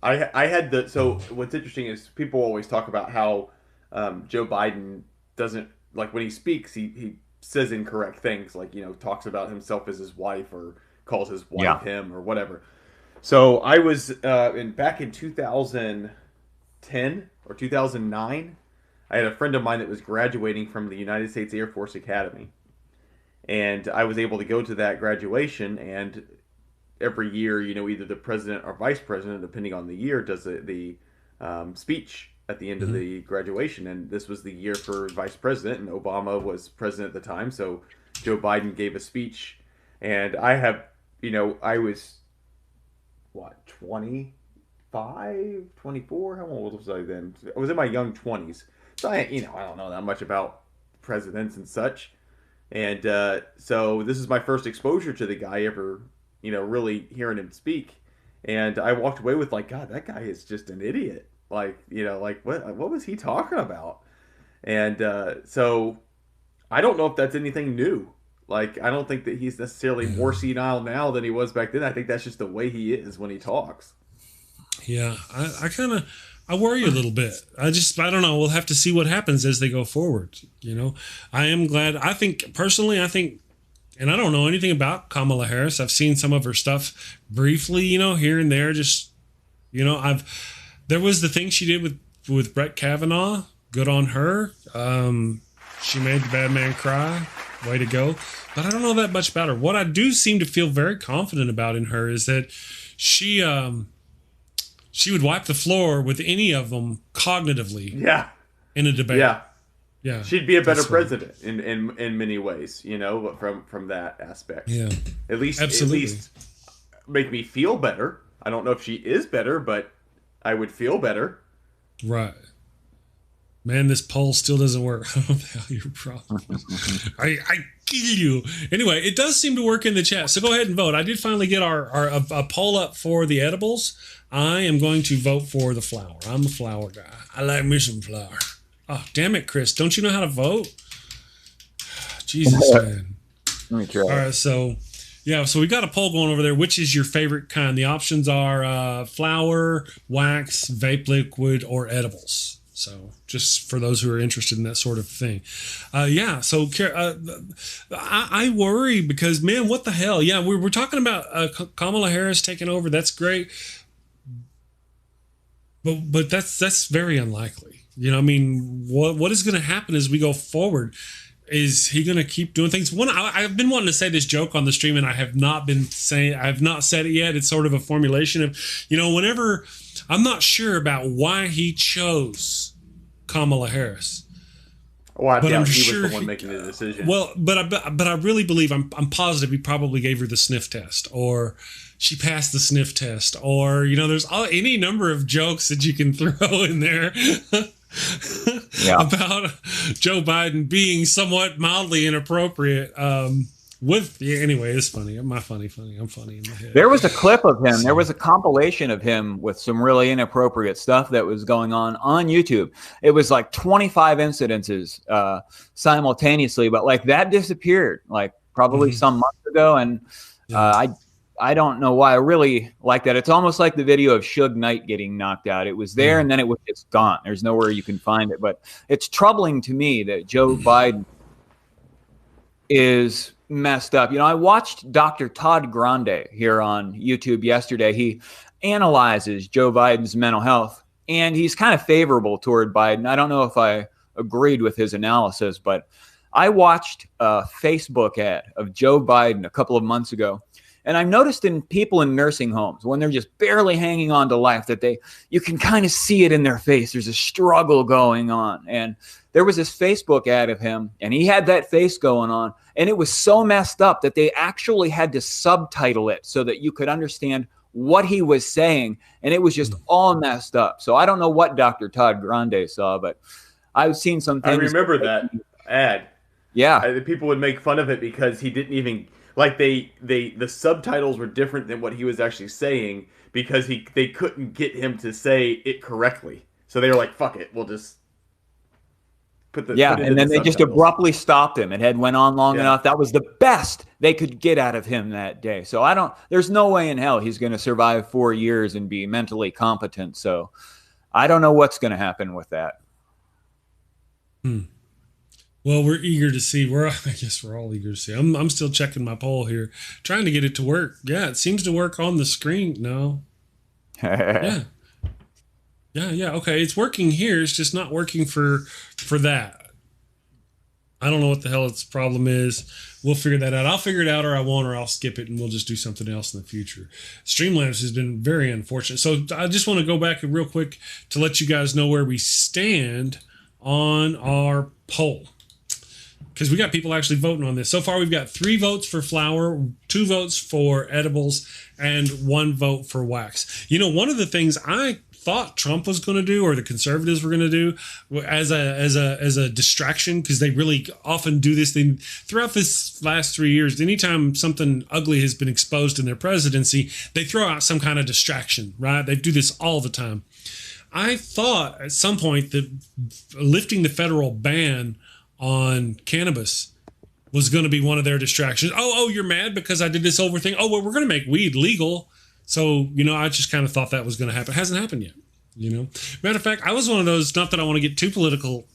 So what's interesting is people always talk about how Joe Biden doesn't, like when he speaks, he says incorrect things, like, talks about himself as his wife or calls his wife him or whatever. So I was back in 2010 or 2009, I had a friend of mine that was graduating from the United States Air Force Academy. And I was able to go to that graduation, and every year, either the president or vice president, depending on the year, does the speech at the end of the graduation. And this was the year for vice president, and Obama was president at the time. So Joe Biden gave a speech, and I was, 25, 24? How old was I then? I was in my young 20s. So I don't know that much about presidents and such. And so this is my first exposure to the guy ever, really hearing him speak. And I walked away with God, that guy is just an idiot. What was he talking about? And so I don't know if that's anything new. I don't think that he's necessarily more senile now than he was back then. I think that's just the way he is when he talks. Yeah, I worry a little bit. I don't know. We'll have to see what happens as they go forward. I am glad. I think, and I don't know anything about Kamala Harris. I've seen some of her stuff briefly, here and there. Just, there was the thing she did with Brett Kavanaugh. Good on her. She made the bad man cry. Way to go. But I don't know that much about her. What I do seem to feel very confident about in her is that she would wipe the floor with any of them cognitively. Yeah. In a debate. Yeah. She'd be a better president in many ways, from that aspect. Yeah. At least make me feel better. I don't know if she is better, but I would feel better. Right. Man, this poll still doesn't work. I don't know what the hell your problem is. I kill you. Anyway, it does seem to work in the chat. So go ahead and vote. I did finally get a poll up for the edibles. I am going to vote for the flower. I'm a flower guy. I like me some flower. Oh, damn it, Chris. Don't you know how to vote? Jesus, man. Let me try. All right, so we got a poll going over there. Which is your favorite kind? The options are flower, wax, vape liquid, or edibles. So just for those who are interested in that sort of thing. So I worry because, man, what the hell? Yeah, we're talking about Kamala Harris taking over. That's great. But that's very unlikely. What is going to happen as we go forward? Is he going to keep doing things? I've been wanting to say this joke on the stream, and I have not said it yet. It's sort of a formulation of, whenever I'm not sure about why he chose Kamala Harris. Well, I doubt he was the one making the decision. Well, but I really believe I'm positive he probably gave her the sniff test, or she passed the sniff test, or there's any number of jokes that you can throw in there. about Joe Biden being somewhat mildly inappropriate. Anyway, it's funny. I'm not funny. I'm funny in my head. There was a clip of him. There was a compilation of him with some really inappropriate stuff that was going on YouTube. It was like 25 incidences simultaneously, but like that disappeared like probably some months ago. And I don't know why I really like that. It's almost like the video of Suge Knight getting knocked out. It was there and then it was just gone. There's nowhere you can find it. But it's troubling to me that Joe Biden is messed up. You know, I watched Dr. Todd Grande here on YouTube yesterday. He analyzes Joe Biden's mental health, and he's kind of favorable toward Biden. I don't know if I agreed with his analysis, but I watched a Facebook ad of Joe Biden a couple of months ago. And I've noticed in people in nursing homes, when they're just barely hanging on to life, that you can kind of see it in their face. There's a struggle going on. And there was this Facebook ad of him, and he had that face going on. And it was so messed up that they actually had to subtitle it so that you could understand what he was saying. And it was just all messed up. So I don't know what Dr. Todd Grande saw, but I've seen some things. I remember that ad. Yeah. People would make fun of it because he didn't even... Like the subtitles were different than what he was actually saying because they couldn't get him to say it correctly. So they were like, "Fuck it, we'll just put the and then they just abruptly stopped him. It had went on long enough. That was the best they could get out of him that day. So there's no way in hell he's going to survive 4 years and be mentally competent. So I don't know what's going to happen with that. Well, we're eager to see. I guess we're all eager to see. I'm still checking my poll here, trying to get it to work. Yeah, it seems to work on the screen. No. Yeah. Okay, it's working here. It's just not working for that. I don't know what the hell its problem is. We'll figure that out. I'll figure it out, or I won't, or I'll skip it, and we'll just do something else in the future. Streamlabs has been very unfortunate. So I just want to go back real quick to let you guys know where we stand on our poll, because we got people actually voting on this. So far, we've got 3 votes for flower, 2 votes for edibles, and 1 vote for wax. You know, one of the things I thought Trump was going to do, or the conservatives were going to do as a distraction, because they really often do this thing throughout this last 3 years. Anytime something ugly has been exposed in their presidency, they throw out some kind of distraction, right? They do this all the time. I thought at some point that lifting the federal ban on cannabis was going to be one of their distractions. Oh, you're mad because I did this over thing. Oh, well, we're going to make weed legal. So, I just kind of thought that was going to happen. It hasn't happened yet, Matter of fact, I was one of those, not that I want to get too political.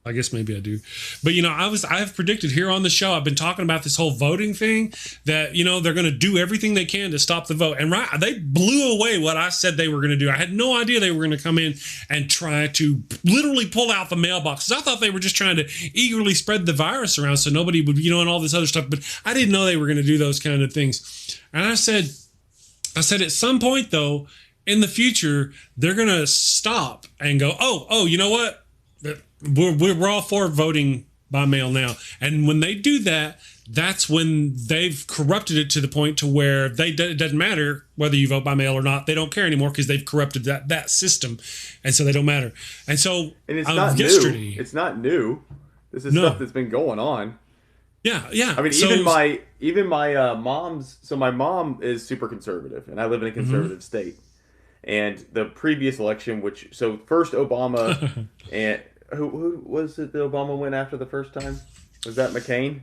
I guess maybe I do. But, I have predicted here on the show, I've been talking about this whole voting thing, that, they're going to do everything they can to stop the vote. And they blew away what I said they were going to do. I had no idea they were going to come in and try to literally pull out the mailboxes. I thought they were just trying to eagerly spread the virus around so nobody would, and all this other stuff. But I didn't know they were going to do those kind of things. And I said at some point, though, in the future, they're going to stop and go, oh, you know what? We're all for voting by mail now. And when they do that, that's when they've corrupted it to the point to where it doesn't matter whether you vote by mail or not. They don't care anymore because they've corrupted that system. And so they don't matter. And so it's not new. It's not new. This is stuff that's been going on. Yeah. I mean, even my mom's. So my mom is super conservative, and I live in a conservative state. And the previous election, first Obama, and who was it that Obama went after the first time? Was that McCain?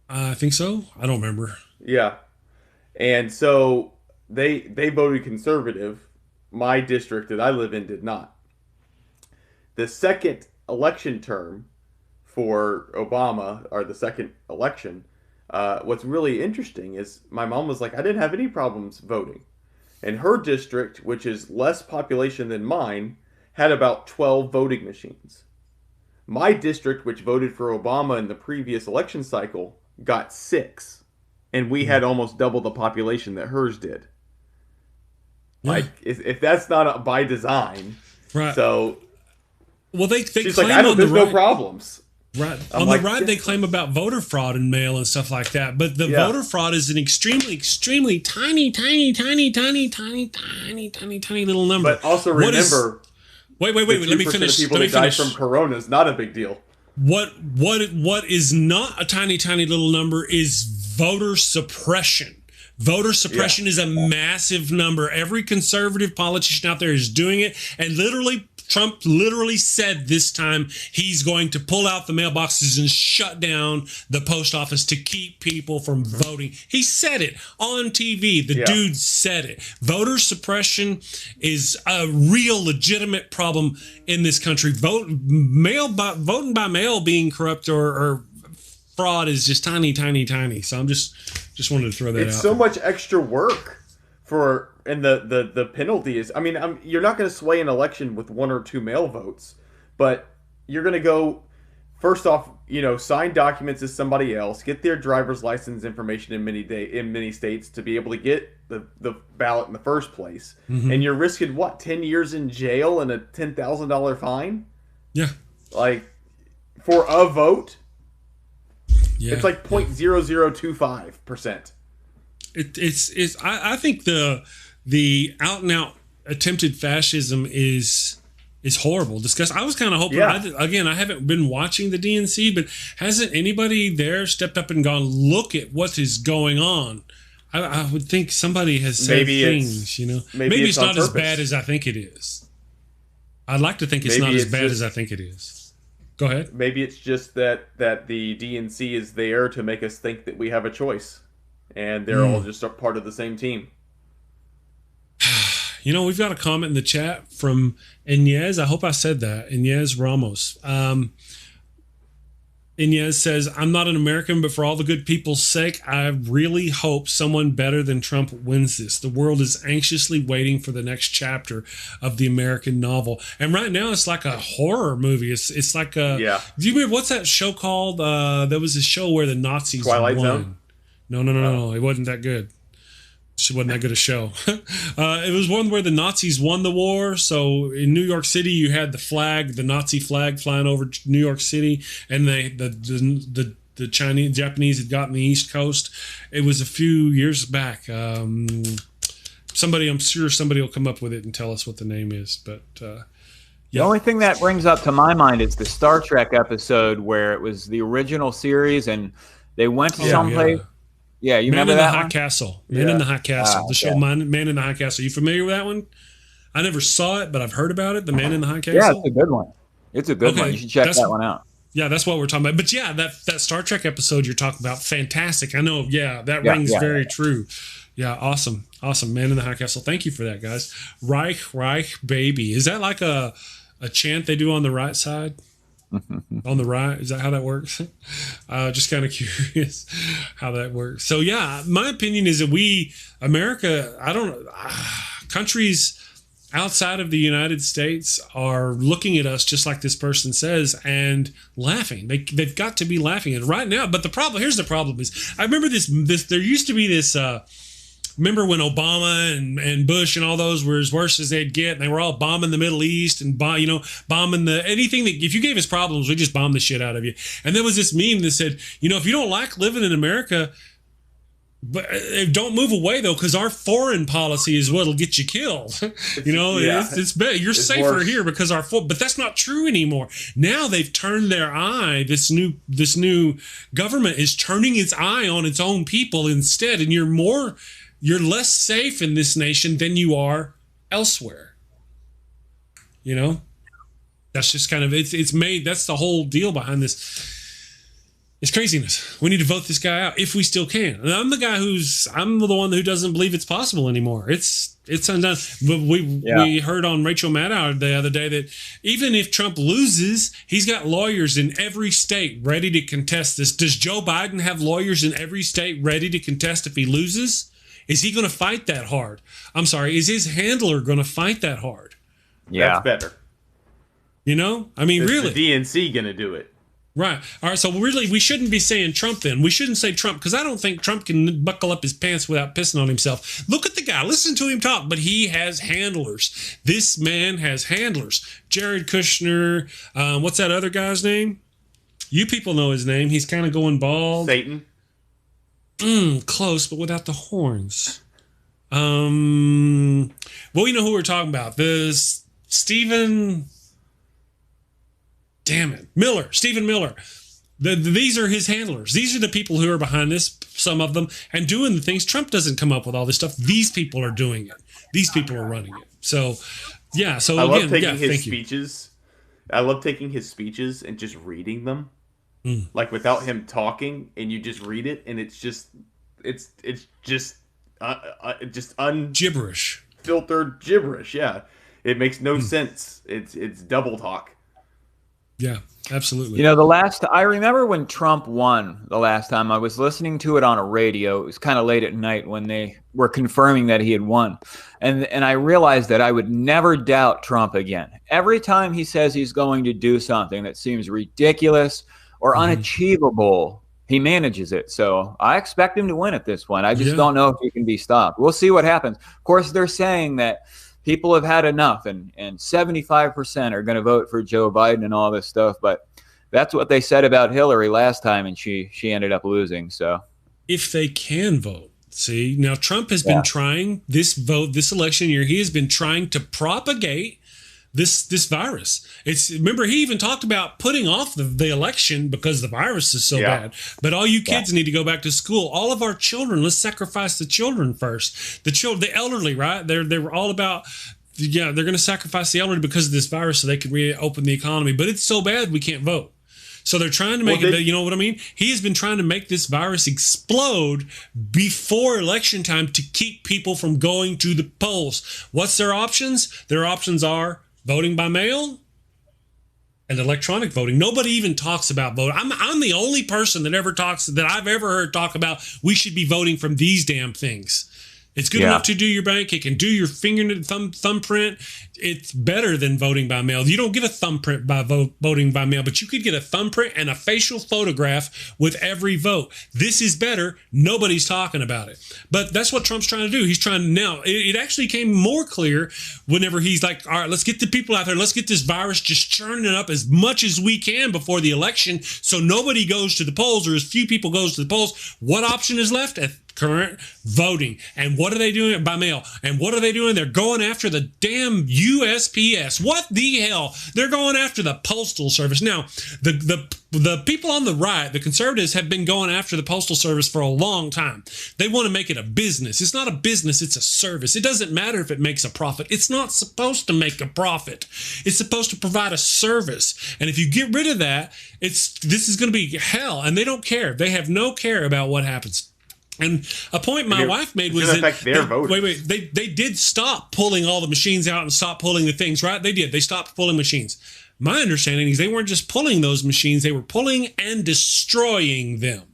I think so. I don't remember. Yeah, and so they voted conservative. My district that I live in did not. The second election term for Obama, or the second election, what's really interesting is my mom was like, I didn't have any problems voting. And her district, which is less population than mine, had about 12 voting machines. My district, which voted for Obama in the previous election cycle, got 6. And we had almost double the population that hers did. Yeah. Like, if that's not by design. Right. So, well, she's like, there's no problems. Right. On the right, they claim about voter fraud in mail and stuff like that. But the voter fraud is an extremely, extremely tiny little number. But also remember, Wait. Let me 2% finish. of people that die from corona is not a big deal. What is not a tiny little number is voter suppression. Voter suppression is a massive number. Every conservative politician out there is doing it. And Trump literally said this time he's going to pull out the mailboxes and shut down the post office to keep people from voting. He said it on TV. The dude said it. Voter suppression is a real legitimate problem in this country. Voting by mail being corrupt or fraud is just tiny. So I'm just wanted to throw that out. It's so much extra work and the penalty is, I mean, you're not going to sway an election with 1 or 2 mail votes, but you're going to go, first off, sign documents as somebody else, get their driver's license information in many states to be able to get the ballot in the first place. Mm-hmm. And you're risking, 10 years in jail and a $10,000 fine? Yeah. Like, for a vote? Yeah. It's like 0.0025%. I think the out and out attempted fascism is horrible. Disgusting. I was kind of hoping. Yeah. I haven't been watching the DNC, but hasn't anybody there stepped up and gone, look at what is going on? I would think somebody has said things. Maybe it's not as bad as I think it is. I'd like to think it's not as bad as I think it is. Go ahead. Maybe it's just that the DNC is there to make us think that we have a choice, and they're all just a part of the same team. We've got a comment in the chat from Inez. I hope I said that. Inez Ramos. Inez says, I'm not an American, but for all the good people's sake, I really hope someone better than Trump wins this. The world is anxiously waiting for the next chapter of the American novel. And right now, it's like a horror movie. It's like a... Yeah. Do you remember, what's that show called? There was a show where the Nazis Twilight won. Zone? No. It wasn't that good. It wasn't that good a show. It was one where the Nazis won the war. So in New York City, you had the Nazi flag flying over New York City, and the Japanese had gotten the East Coast. It was a few years back. I'm sure somebody will come up with it and tell us what the name is. But the only thing that brings up to my mind is the Star Trek episode where it was the original series, and they went to someplace. Yeah. Yeah, you remember that one? Man in the High Castle. The show Man in the High Castle. You familiar with that one? I never saw it, but I've heard about it. The Man in the High Castle. Yeah, it's a good one. It's a good one. You should check that one out. Yeah, that's what we're talking about. But yeah, that Star Trek episode you're talking about, fantastic. I know. Yeah, that rings very true. Yeah, awesome. Man in the High Castle. Thank you for that, guys. Reich, baby. Is that like a chant they do on the right side? On the right, is that how that works? Just kind of curious how that works. So yeah, my opinion is that America, countries outside of the United States are looking at us just like this person says and laughing. They've got to be laughing at it right now. But here's the problem is, I remember this. There used to be this. Remember when Obama and Bush and all those were as worse as they'd get, and they were all bombing the Middle East and bombing anything that, if you gave us problems, we just bomb the shit out of you. And there was this meme that said, if you don't like living in America, but don't move away though, because our foreign policy is what'll get you killed. It's better. You're safer here because but that's not true anymore. Now they've turned their eye. This new government is turning its eye on its own people instead, and you're less safe in this nation than you are elsewhere. That's just kind of, that's the whole deal behind this. It's craziness. We need to vote this guy out if we still can. And I'm the one who doesn't believe it's possible anymore. It's undone. But we heard on Rachel Maddow the other day that even if Trump loses, he's got lawyers in every state ready to contest this. Does Joe Biden have lawyers in every state ready to contest if he loses? Is he going to fight that hard? I'm sorry. Is his handler going to fight that hard? Yeah. That's better. Really. The DNC going to do it. Right. All right. So really, we shouldn't be saying Trump then. We shouldn't say Trump because I don't think Trump can buckle up his pants without pissing on himself. Look at the guy. Listen to him talk. But he has handlers. This man has handlers. Jared Kushner. What's that other guy's name? You people know his name. He's kind of going bald. Satan. Close, but without the horns. Well, you know who we're talking about. The Stephen Miller. These are his handlers. These are the people who are behind this, some of them, and doing the things. Trump doesn't come up with all this stuff. These people are doing it. These people are running it. So, yeah. So I love again, taking his speeches. I love taking his speeches and just reading them, like without him talking, and you just read it, and it's just gibberish, filtered gibberish. Yeah, it makes no sense. It's double talk. Yeah, absolutely. You know, I remember when Trump won the last time. I was listening to it on a radio. It was kind of late at night when they were confirming that he had won. And I realized that I would never doubt Trump again. Every time he says he's going to do something that seems ridiculous or unachievable, he manages it. So I expect him to win at this point. I just don't know if he can be stopped. We'll see what happens. Of course, they're saying that people have had enough, and 75% are going to vote for Joe Biden and all this stuff. But that's what they said about Hillary last time, and she ended up losing. So if they can vote. See, now Trump has been trying this election year. He has been trying to propagate this virus. Remember, he even talked about putting off the election because the virus is so bad. But all you kids need to go back to school. All of our children, let's sacrifice the children first. The elderly, right? They were all about, they're going to sacrifice the elderly because of this virus so they can reopen the economy. But it's so bad we can't vote. So they're trying to make it, you know what I mean? He has been trying to make this virus explode before election time to keep people from going to the polls. What's their options? Their options are voting by mail and electronic voting. Nobody even talks about voting. I'm the only person that I've ever heard talk about we should be voting from these damn things. It's good enough to do your bank. It can do your thumbprint. It's better than voting by mail. You don't get a thumbprint by voting by mail, but you could get a thumbprint and a facial photograph with every vote. This is better. Nobody's talking about it. But that's what Trump's trying to do. He's trying now. It actually came more clear whenever he's like, all right, let's get the people out there. Let's get this virus just churning up as much as we can before the election so nobody goes to the polls or as few people goes to the polls. What option is left? Current voting. And what are they doing by mail? And what are they doing? They're going after the damn USPS. What the hell? They're going after the Postal Service. Now, the people on the right, the conservatives, have been going after the Postal Service for a long time. They want to make it a business. It's not a business, it's a service. It doesn't matter if it makes a profit. It's not supposed to make a profit. It's supposed to provide a service. And if you get rid of that, this is going to be hell. And they don't care. They have no care about what happens. And a point my wife made was that they did stop pulling all the machines out and stop pulling the things, right? They did. They stopped pulling machines. My understanding is they weren't just pulling those machines. They were pulling and destroying them.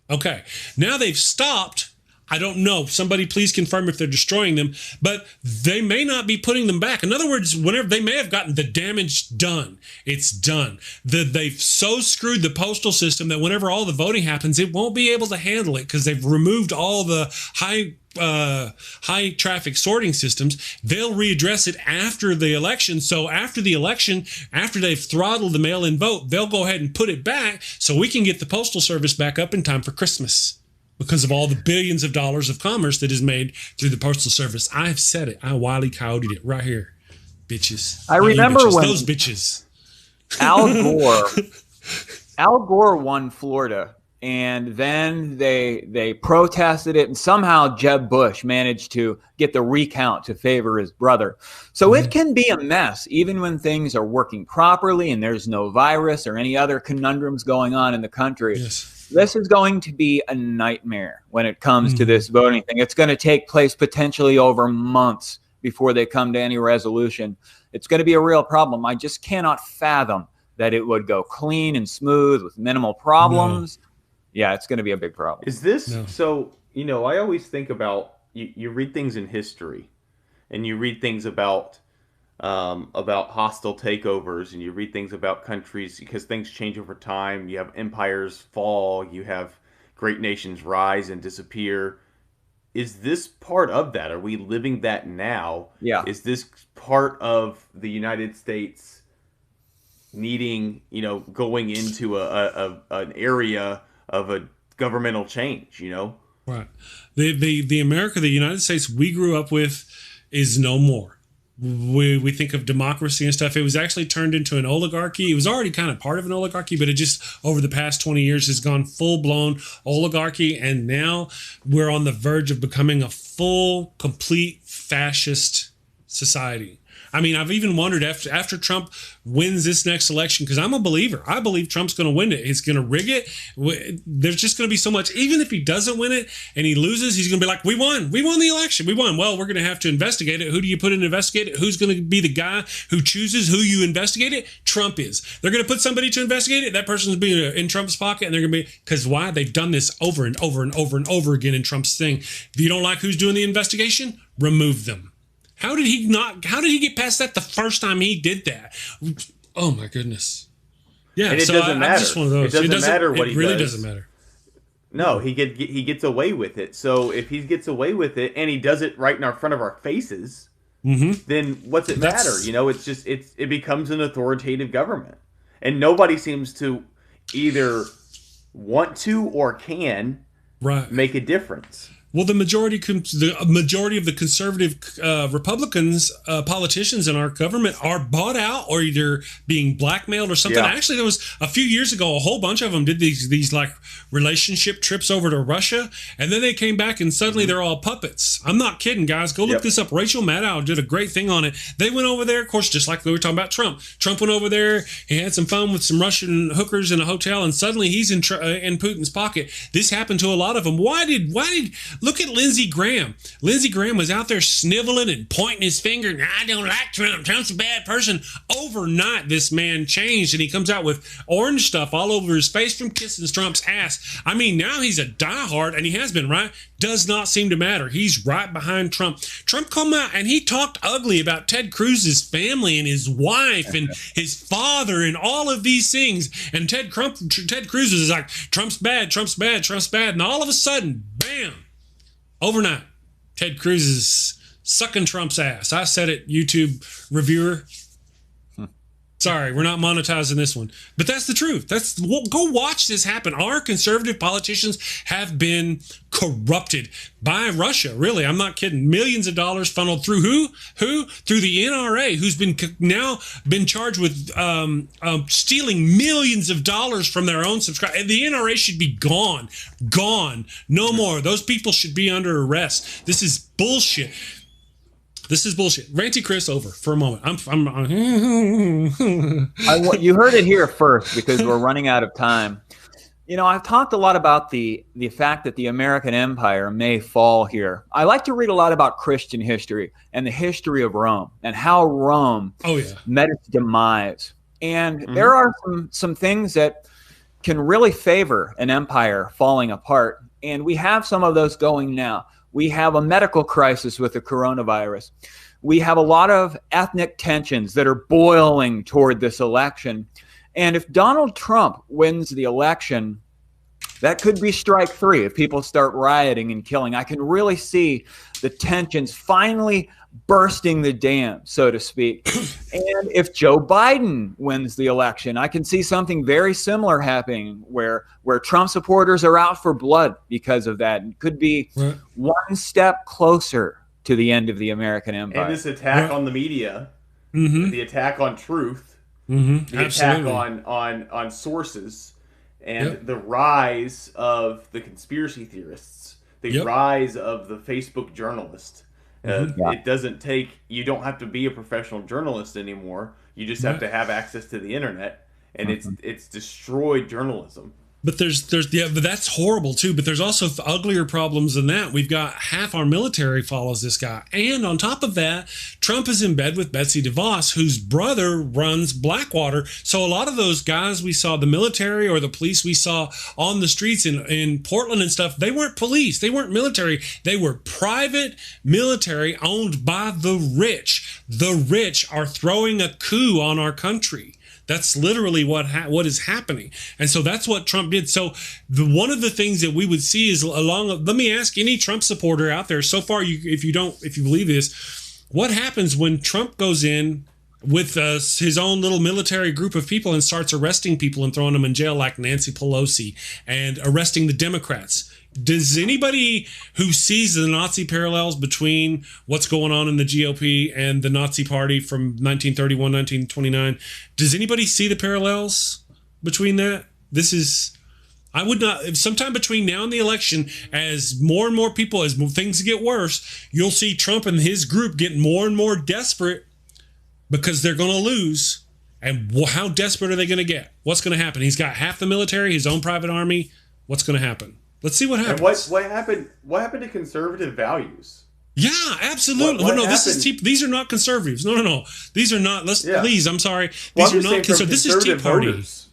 Okay. Now they've stopped. I don't know. Somebody please confirm if they're destroying them, but they may not be putting them back. In other words, whenever they may have gotten the damage done, it's done. They've so screwed the postal system that whenever all the voting happens, it won't be able to handle it because they've removed all the high traffic sorting systems. They'll readdress it after the election. So after the election, after they've throttled the mail-in vote, they'll go ahead and put it back so we can get the postal service back up in time for Christmas. Because of all the billions of dollars of commerce that is made through the Postal Service. I've said it. I wily coyoted it right here. Bitches. I remember when those bitches. Al Gore won Florida, and then they protested it, and somehow Jeb Bush managed to get the recount to favor his brother. So it can be a mess, even when things are working properly and there's no virus or any other conundrums going on in the country. Yes. This is going to be a nightmare when it comes to this voting thing. It's going to take place potentially over months before they come to any resolution. It's going to be a real problem. I just cannot fathom that it would go clean and smooth with minimal problems. No. Yeah, it's going to be a big problem. Is this so? You know, I always think about you read things in history, and you read things about hostile takeovers, and you read things about countries because things change over time. You have empires fall, you have great nations rise and disappear. Is this part of that? Are we living that now? Yeah. Is this part of the United States needing, going into an area of a governmental change, Right. The America, the United States we grew up with is no more. we think of democracy and stuff. It was actually turned into an oligarchy. It was already kind of part of an oligarchy, but it just over the past 20 years has gone full-blown oligarchy, and now we're on the verge of becoming a full, complete fascist society. I mean, I've even wondered after Trump wins this next election, because I'm a believer. I believe Trump's going to win it. He's going to rig it. There's just going to be so much. Even if he doesn't win it and he loses, he's going to be like, we won. We won the election. We won. Well, we're going to have to investigate it. Who do you put in to investigate it? Who's going to be the guy who chooses who you investigate it? Trump is. They're going to put somebody to investigate it. That person's being in Trump's pocket, and they're going to be, because why? They've done this over and over and over and over again in Trump's thing. If you don't like who's doing the investigation, remove them. How did he get past that the first time he did that? Oh my goodness. Yeah. And it doesn't matter. Just one of those. It doesn't matter what he does. It really doesn't matter. No, he gets away with it. So if he gets away with it and he does it right in front of our faces, then what's it matter? You know, it's just, it becomes an authoritative government, and nobody seems to either want to or can make a difference. Well, the majority of the conservative Republicans, politicians in our government are bought out or either being blackmailed or something. Yeah. Actually, there was a few years ago, a whole bunch of them did these like relationship trips over to Russia, and then they came back and suddenly they're all puppets. I'm not kidding, guys. Go look this up. Rachel Maddow did a great thing on it. They went over there, of course, just like we were talking about Trump. Trump went over there. He had some fun with some Russian hookers in a hotel, and suddenly he's in Putin's pocket. This happened to a lot of them. Why did look at Lindsey Graham. Lindsey Graham was out there sniveling and pointing his finger. I don't like Trump. Trump's a bad person. Overnight, this man changed, and he comes out with orange stuff all over his face from kissing Trump's ass. I mean, now he's a diehard, and he has been, right? Does not seem to matter. He's right behind Trump. Trump come out, and he talked ugly about Ted Cruz's family and his wife and his father and all of these things. And Ted Cruz is like, Trump's bad, Trump's bad, Trump's bad. And all of a sudden, bam, overnight, Ted Cruz is sucking Trump's ass. I said it, YouTube reviewer. Sorry, we're not monetizing this one. But that's the truth. Go watch this happen. Our conservative politicians have been corrupted by Russia. Really, I'm not kidding. Millions of dollars funneled through who? Through the NRA, who's now been charged with stealing millions of dollars from their own subscribers. And the NRA should be gone. Gone. No more. Those people should be under arrest. This is bullshit. This is bullshit. Ranty Chris, over for a moment. You heard it here first because we're running out of time. You know, I've talked a lot about the fact that the American empire may fall here. I like to read a lot about Christian history and the history of Rome and how Rome met its demise. And there are some things that can really favor an empire falling apart. And we have some of those going now. We have a medical crisis with the coronavirus. We have a lot of ethnic tensions that are boiling toward this election. And if Donald Trump wins the election, that could be strike three if people start rioting and killing. I can really see the tensions finally bursting the dam, so to speak. And if Joe Biden wins the election, I can see something very similar happening where Trump supporters are out for blood because of that. It could be one step closer to the end of the American empire. And this attack on the media, the attack on truth, the attack on sources, and the rise of the conspiracy theorists, the rise of the Facebook journalist. It doesn't take, you don't have to be a professional journalist anymore. You just have to have access to the internet, and it's destroyed journalism. But but that's horrible too. But there's also uglier problems than that. We've got half our military follows this guy. And on top of that, Trump is in bed with Betsy DeVos, whose brother runs Blackwater. So a lot of those guys we saw, the military or the police we saw on the streets in Portland and stuff, they weren't police. They weren't military. They were private military owned by the rich. The rich are throwing a coup on our country. That's literally what is happening. And so that's what Trump did. So one of the things that we would see is let me ask any Trump supporter out there so far, if you believe this, what happens when Trump goes in with his own little military group of people and starts arresting people and throwing them in jail like Nancy Pelosi and arresting the Democrats? Does anybody who sees the Nazi parallels between what's going on in the GOP and the Nazi Party from 1931, 1929, does anybody see the parallels between that? I would not, sometime between now and the election, as more and more people, as things get worse, you'll see Trump and his group getting more and more desperate because they're going to lose. And how desperate are they going to get? What's going to happen? He's got half the military, his own private army. What's going to happen? Let's see what happens. And what happened to conservative values? Yeah, absolutely. These are not conservatives. No. These are not. Please. I'm sorry. These are not conservative. This is Tea Party. Voters.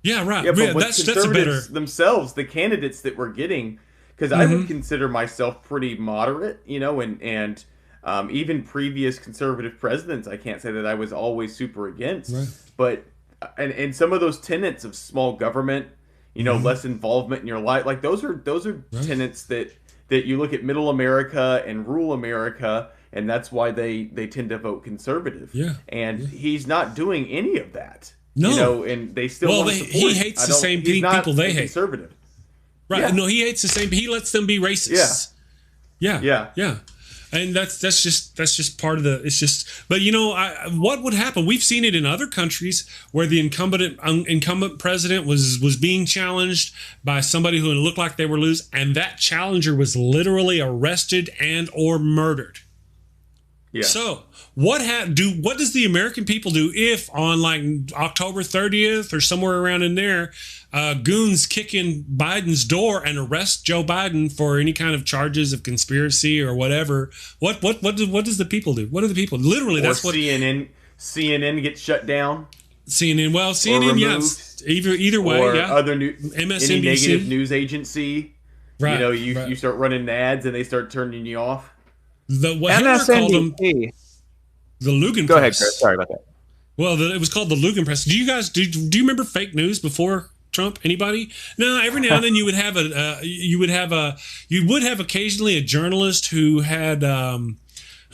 Yeah, right. Yeah, but that's a better themselves. The candidates that we're getting, because I would consider myself pretty moderate, and even previous conservative presidents, I can't say that I was always super against. Right. But and some of those tenets of small government, less involvement in your life. Like those are right. tenets that you look at middle America and rural America, and that's why they tend to vote conservative. Yeah. And he's not doing any of that. No. And they still want to support he hates the same people they hate. Conservative. Right. Yeah. No, he hates the same. He lets them be racist. Yeah. And that's just part of the. It's just, but what would happen? We've seen it in other countries where the incumbent president was being challenged by somebody who looked like they were losing, and that challenger was literally arrested and or murdered. Yeah. So what does the American people do if on like October 30th or somewhere around in there, goons kick in Biden's door and arrest Joe Biden for any kind of charges of conspiracy or whatever? What does the people do? What do the people literally? That's what CNN gets shut down. CNN, yes, either way, or yeah. MSNBC, any negative news agency, right? You start running ads and they start turning you off. MSNBC. The Lugan Press. Go ahead, Chris. Sorry about that. Well, it was called the Lugan Press. Do you guys do you remember fake news before Trump? Anybody? No. Every now and then you would have occasionally a journalist who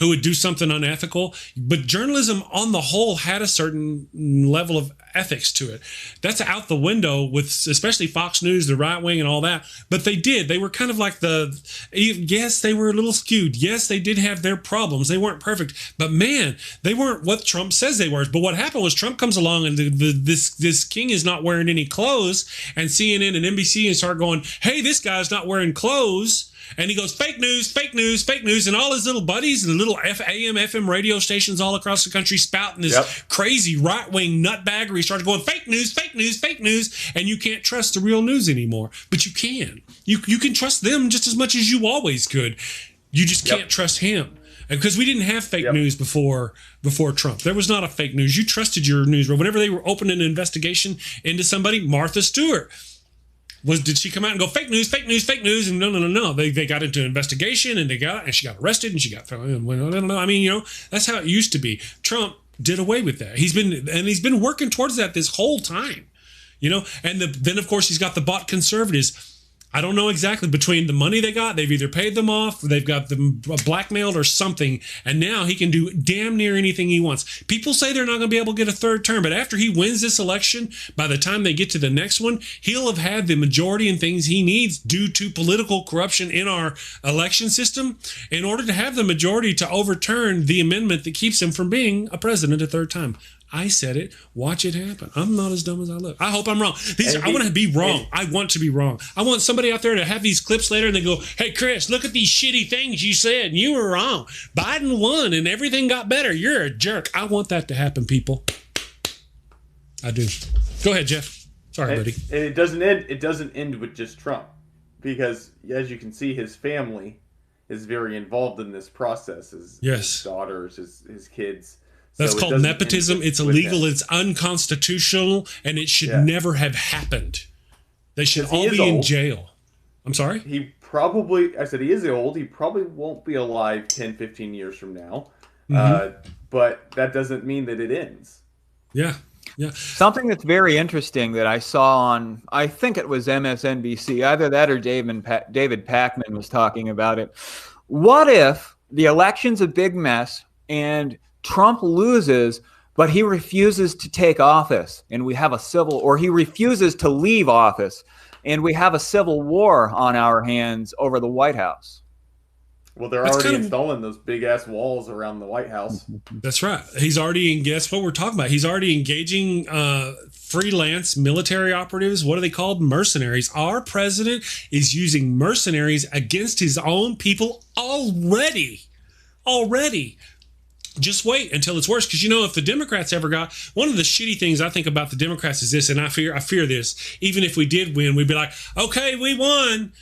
would do something unethical, but journalism on the whole had a certain level of ethics to it. That's out the window with especially Fox News, the right wing and all that. But they were kind of like yes, they were a little skewed. Yes, they did have their problems. They weren't perfect, but man, they weren't what Trump says they were. But what happened was Trump comes along and this king is not wearing any clothes, and CNN and NBC and start going, hey, this guy's not wearing clothes. And he goes, fake news, fake news, fake news. And all his little buddies and the little AM, FM radio stations all across the country spouting this crazy right-wing nutbaggery started going, fake news, fake news, fake news. And you can't trust the real news anymore. But you can. You can trust them just as much as you always could. You just can't trust him. Because we didn't have fake news before Trump. There was not a fake news. You trusted your news. Whenever they were opening an investigation into somebody, Martha Stewart. Did she come out and go fake news, fake news, fake news? And no. They got into an investigation and she got arrested and she got thrown in. I mean, that's how it used to be. Trump did away with that. He's been working towards that this whole time, and then of course he's got the bought conservatives. I don't know exactly between the money they got. They've either paid them off, or they've got them blackmailed or something. And now he can do damn near anything he wants. People say they're not going to be able to get a third term, but after he wins this election, by the time they get to the next one, he'll have had the majority in things he needs due to political corruption in our election system in order to have the majority to overturn the amendment that keeps him from being a president a third time. I said it. Watch it happen. I'm not as dumb as I look. I hope I'm wrong. I want to be wrong. I want to be wrong. I want somebody out there to have these clips later and they go, hey, Chris, look at these shitty things you said. You were wrong. Biden won and everything got better. You're a jerk. I want that to happen, people. I do. Go ahead, Jeff. Sorry, buddy. And it doesn't end with just Trump, because as you can see, his family is very involved in this process. His daughters, his kids. That's called nepotism. It's illegal. It's unconstitutional, and it should never have happened. They should all be in jail. I'm sorry? I said he is old. He probably won't be alive 10, 15 years from now. But that doesn't mean that it ends. Yeah. Something that's very interesting that I saw on, I think it was MSNBC, either that or David Pakman was talking about it. What if the election's a big mess and Trump loses, but he refuses to take office and we have a civil, or he refuses to leave office and we have a civil war on our hands over the White House. Well, they're already installing those big ass walls around the White House. That's right. He's already, guess what we're talking about? He's already engaging freelance military operatives. What are they called? Mercenaries. Our president is using mercenaries against his own people already. Just wait until it's worse. Because, you know, if the Democrats ever got, one of the shitty things I think about the Democrats is this, and I fear this, even if we did win, we'd be like, okay, we won.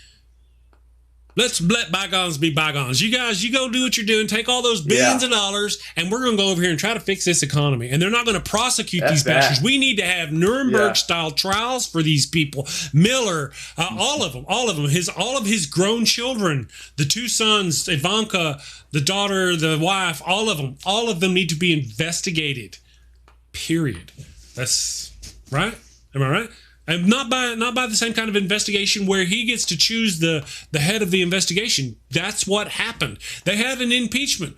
Let's let bygones be bygones. You guys, you go do what you're doing. Take all those billions of dollars, and we're going to go over here and try to fix this economy. And they're not going to prosecute these bastards. We need to have Nuremberg-style trials for these people. Miller, all of them, all of of his grown children, the two sons, Ivanka, the daughter, the wife, all of them need to be investigated. Period. That's right. Am I right? And not by the same kind of investigation where he gets to choose the head of the investigation. That's what happened. They had an impeachment.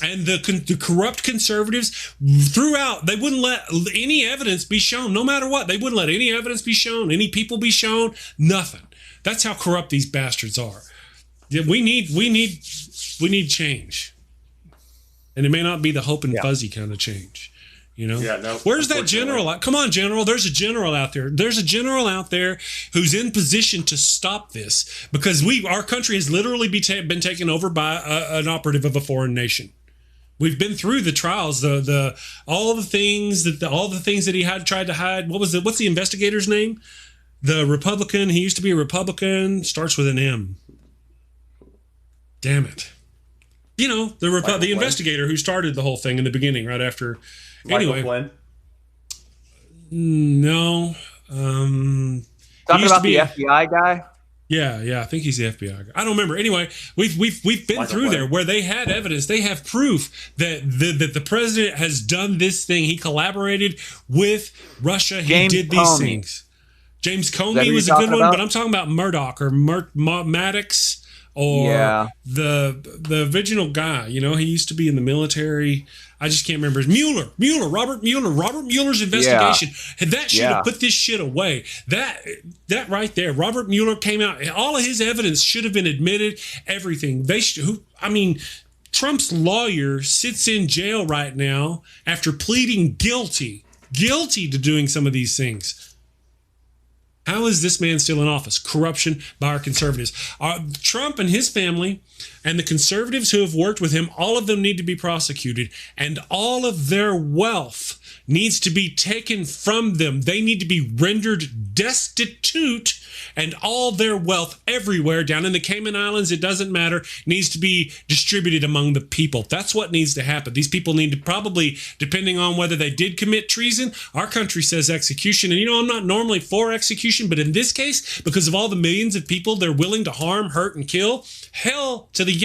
And the corrupt conservatives throughout, they wouldn't let any evidence be shown, no matter what. They wouldn't let any evidence be shown, any people be shown, nothing. That's how corrupt these bastards are. We need change. And it may not be the hope and fuzzy kind of change. You know, where's that general? Come on, general. There's a general out there. There's a general out there who's in position to stop this, because our country has literally been taken over by an operative of a foreign nation. We've been through the trials, all the things that he had tried to hide. What's the investigator's name? The Republican. He used to be a Republican. Starts with an M. Damn it. You know, the investigator who started the whole thing in the beginning, right after. Anyway, Flynn? No. Talking about the FBI guy? Yeah, I think he's the FBI guy. I don't remember. Anyway, we've been through there where they had evidence. They have proof that the president has done this thing. He collaborated with Russia. He did these things. James Comey was a good one, but I'm talking about Murdoch or Maddox or the original guy. You know, he used to be in the military. I just can't remember. Robert Mueller's investigation. That should have put this shit away. That right there. Robert Mueller came out. All of his evidence should have been admitted. Everything. Trump's lawyer sits in jail right now after pleading guilty to doing some of these things. How is this man still in office? Corruption by our conservatives. Trump and his family and the conservatives who have worked with him, all of them need to be prosecuted, and all of their wealth needs to be taken from them. They need to be rendered destitute, and all their wealth everywhere down in the Cayman Islands, it doesn't matter, needs to be distributed among the people. That's what needs to happen. These people need to probably, depending on whether they did commit treason, our country says execution. And you know, I'm not normally for execution, but in this case, because of all the millions of people they're willing to harm, hurt, and kill, hell to the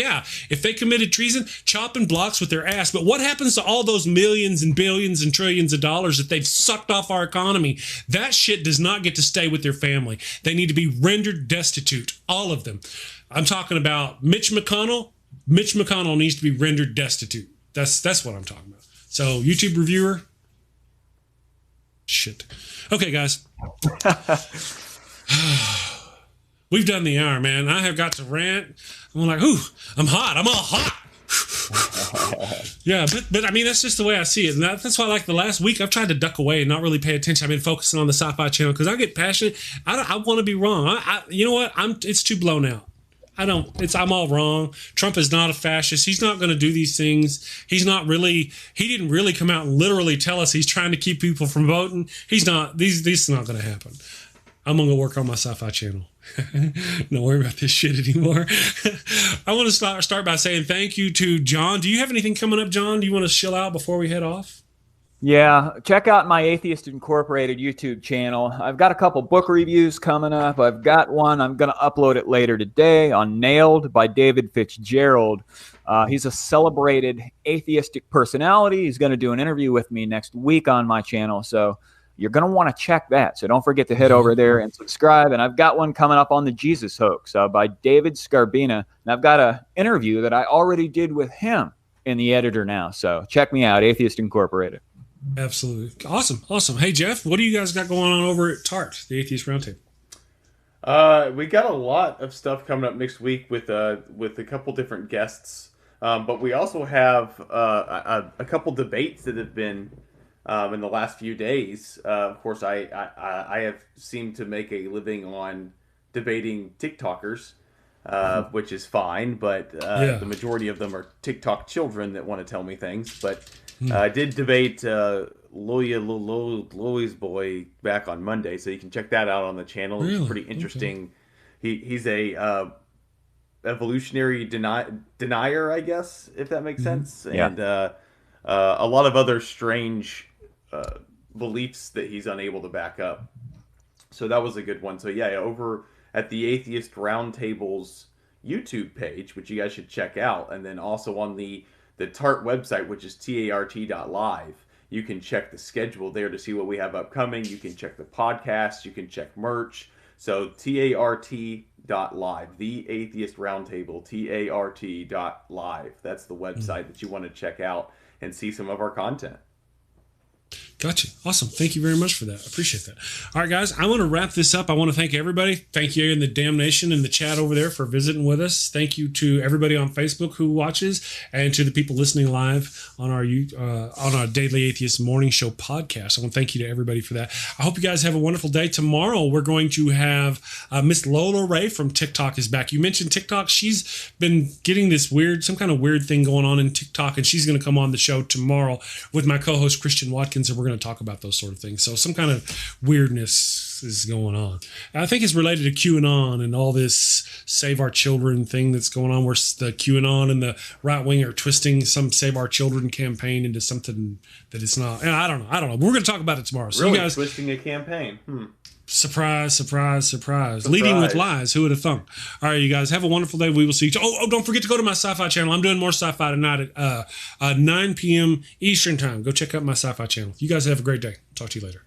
if they committed treason, chopping blocks with their ass. But what happens to all those millions and billions and trillions of dollars that they've sucked off our economy? That shit does not get to stay with their family. They need to be rendered destitute, all of them. I'm talking about Mitch McConnell. Mitch McConnell needs to be rendered destitute. That's what I'm talking about. So, YouTube reviewer. Shit. Okay, guys. We've done the hour, man. I have got to rant. I'm like, ooh, I'm hot. I'm all hot. Yeah, but I mean, that's just the way I see it. And that's why, like, the last week, I've tried to duck away and not really pay attention. I've been focusing on the Sci-Fi Channel because I get passionate. I want to be wrong. You know what? It's too blown out. I'm all wrong. Trump is not a fascist. He's not going to do these things. He didn't really come out and literally tell us he's trying to keep people from voting. He's not. This is not going to happen. I'm going to go work on my Sci-Fi Channel. Don't worry about this shit anymore. I want to start by saying thank you to John. Do you have anything coming up, John? Do you want to chill out before we head off? Yeah, check out my Atheist Incorporated YouTube channel. I've got a couple book reviews coming up. I've got one. I'm going to upload it later today on Nailed by David Fitzgerald. He's a celebrated atheistic personality. He's going to do an interview with me next week on my channel. So you're going to want to check that. So don't forget to head over there and subscribe. And I've got one coming up on the Jesus hoax by David Scarbina. And I've got an interview that I already did with him in the editor now. So check me out, Atheist Incorporated. Absolutely. Awesome. Hey, Jeff, what do you guys got going on over at TART, the Atheist Round Table? We got a lot of stuff coming up next week with a couple different guests, but we also have a couple debates that have been in the last few days. Of course, I have seemed to make a living on debating TikTokers, which is fine, but the majority of them are TikTok children that want to tell me things. But I did debate Louis boy back on Monday, so you can check that out on the channel. Really? It's pretty interesting. Okay. He's a evolutionary denier, I guess, if that makes sense, and a lot of other strange beliefs that he's unable to back up. So that was a good one. So yeah, over at the Atheist Round Table's YouTube page, which you guys should check out, and then also on the TART website, which is tart.live. You can check the schedule there to see what we have upcoming. You can check the podcast. You can check merch. So TART.live, the Atheist Roundtable, TART.live. That's the website that you want to check out and see some of our content. Gotcha. Awesome. Thank you very much for that. I appreciate that. All right, guys, I want to wrap this up. I want to thank everybody. Thank you in the damnation in the chat over there for visiting with us. Thank you to everybody on Facebook who watches and to the people listening live on our Daily Atheist Morning Show podcast. I want to thank you to everybody for that. I hope you guys have a wonderful day. Tomorrow, we're going to have Miss Lola Ray from TikTok is back. You mentioned TikTok. She's been getting some kind of weird thing going on in TikTok, and she's going to come on the show tomorrow with my co-host Christian Watkins, and we're going to talk about those sort of things. So some kind of weirdness is going on. I think it's related to QAnon and all this Save Our Children thing that's going on, where the QAnon and the right wing are twisting some Save Our Children campaign into something that it's not. And I don't know. We're going to talk about it tomorrow. So really, you guys, twisting a campaign. Surprise, surprise, surprise. Leading with lies. Who would have thunk? All right, you guys, have a wonderful day. We will see you. Oh, don't forget to go to my sci-fi channel. I'm doing more sci-fi tonight at 9 p.m. Eastern time. Go check out my sci-fi channel. You guys have a great day. Talk to you later.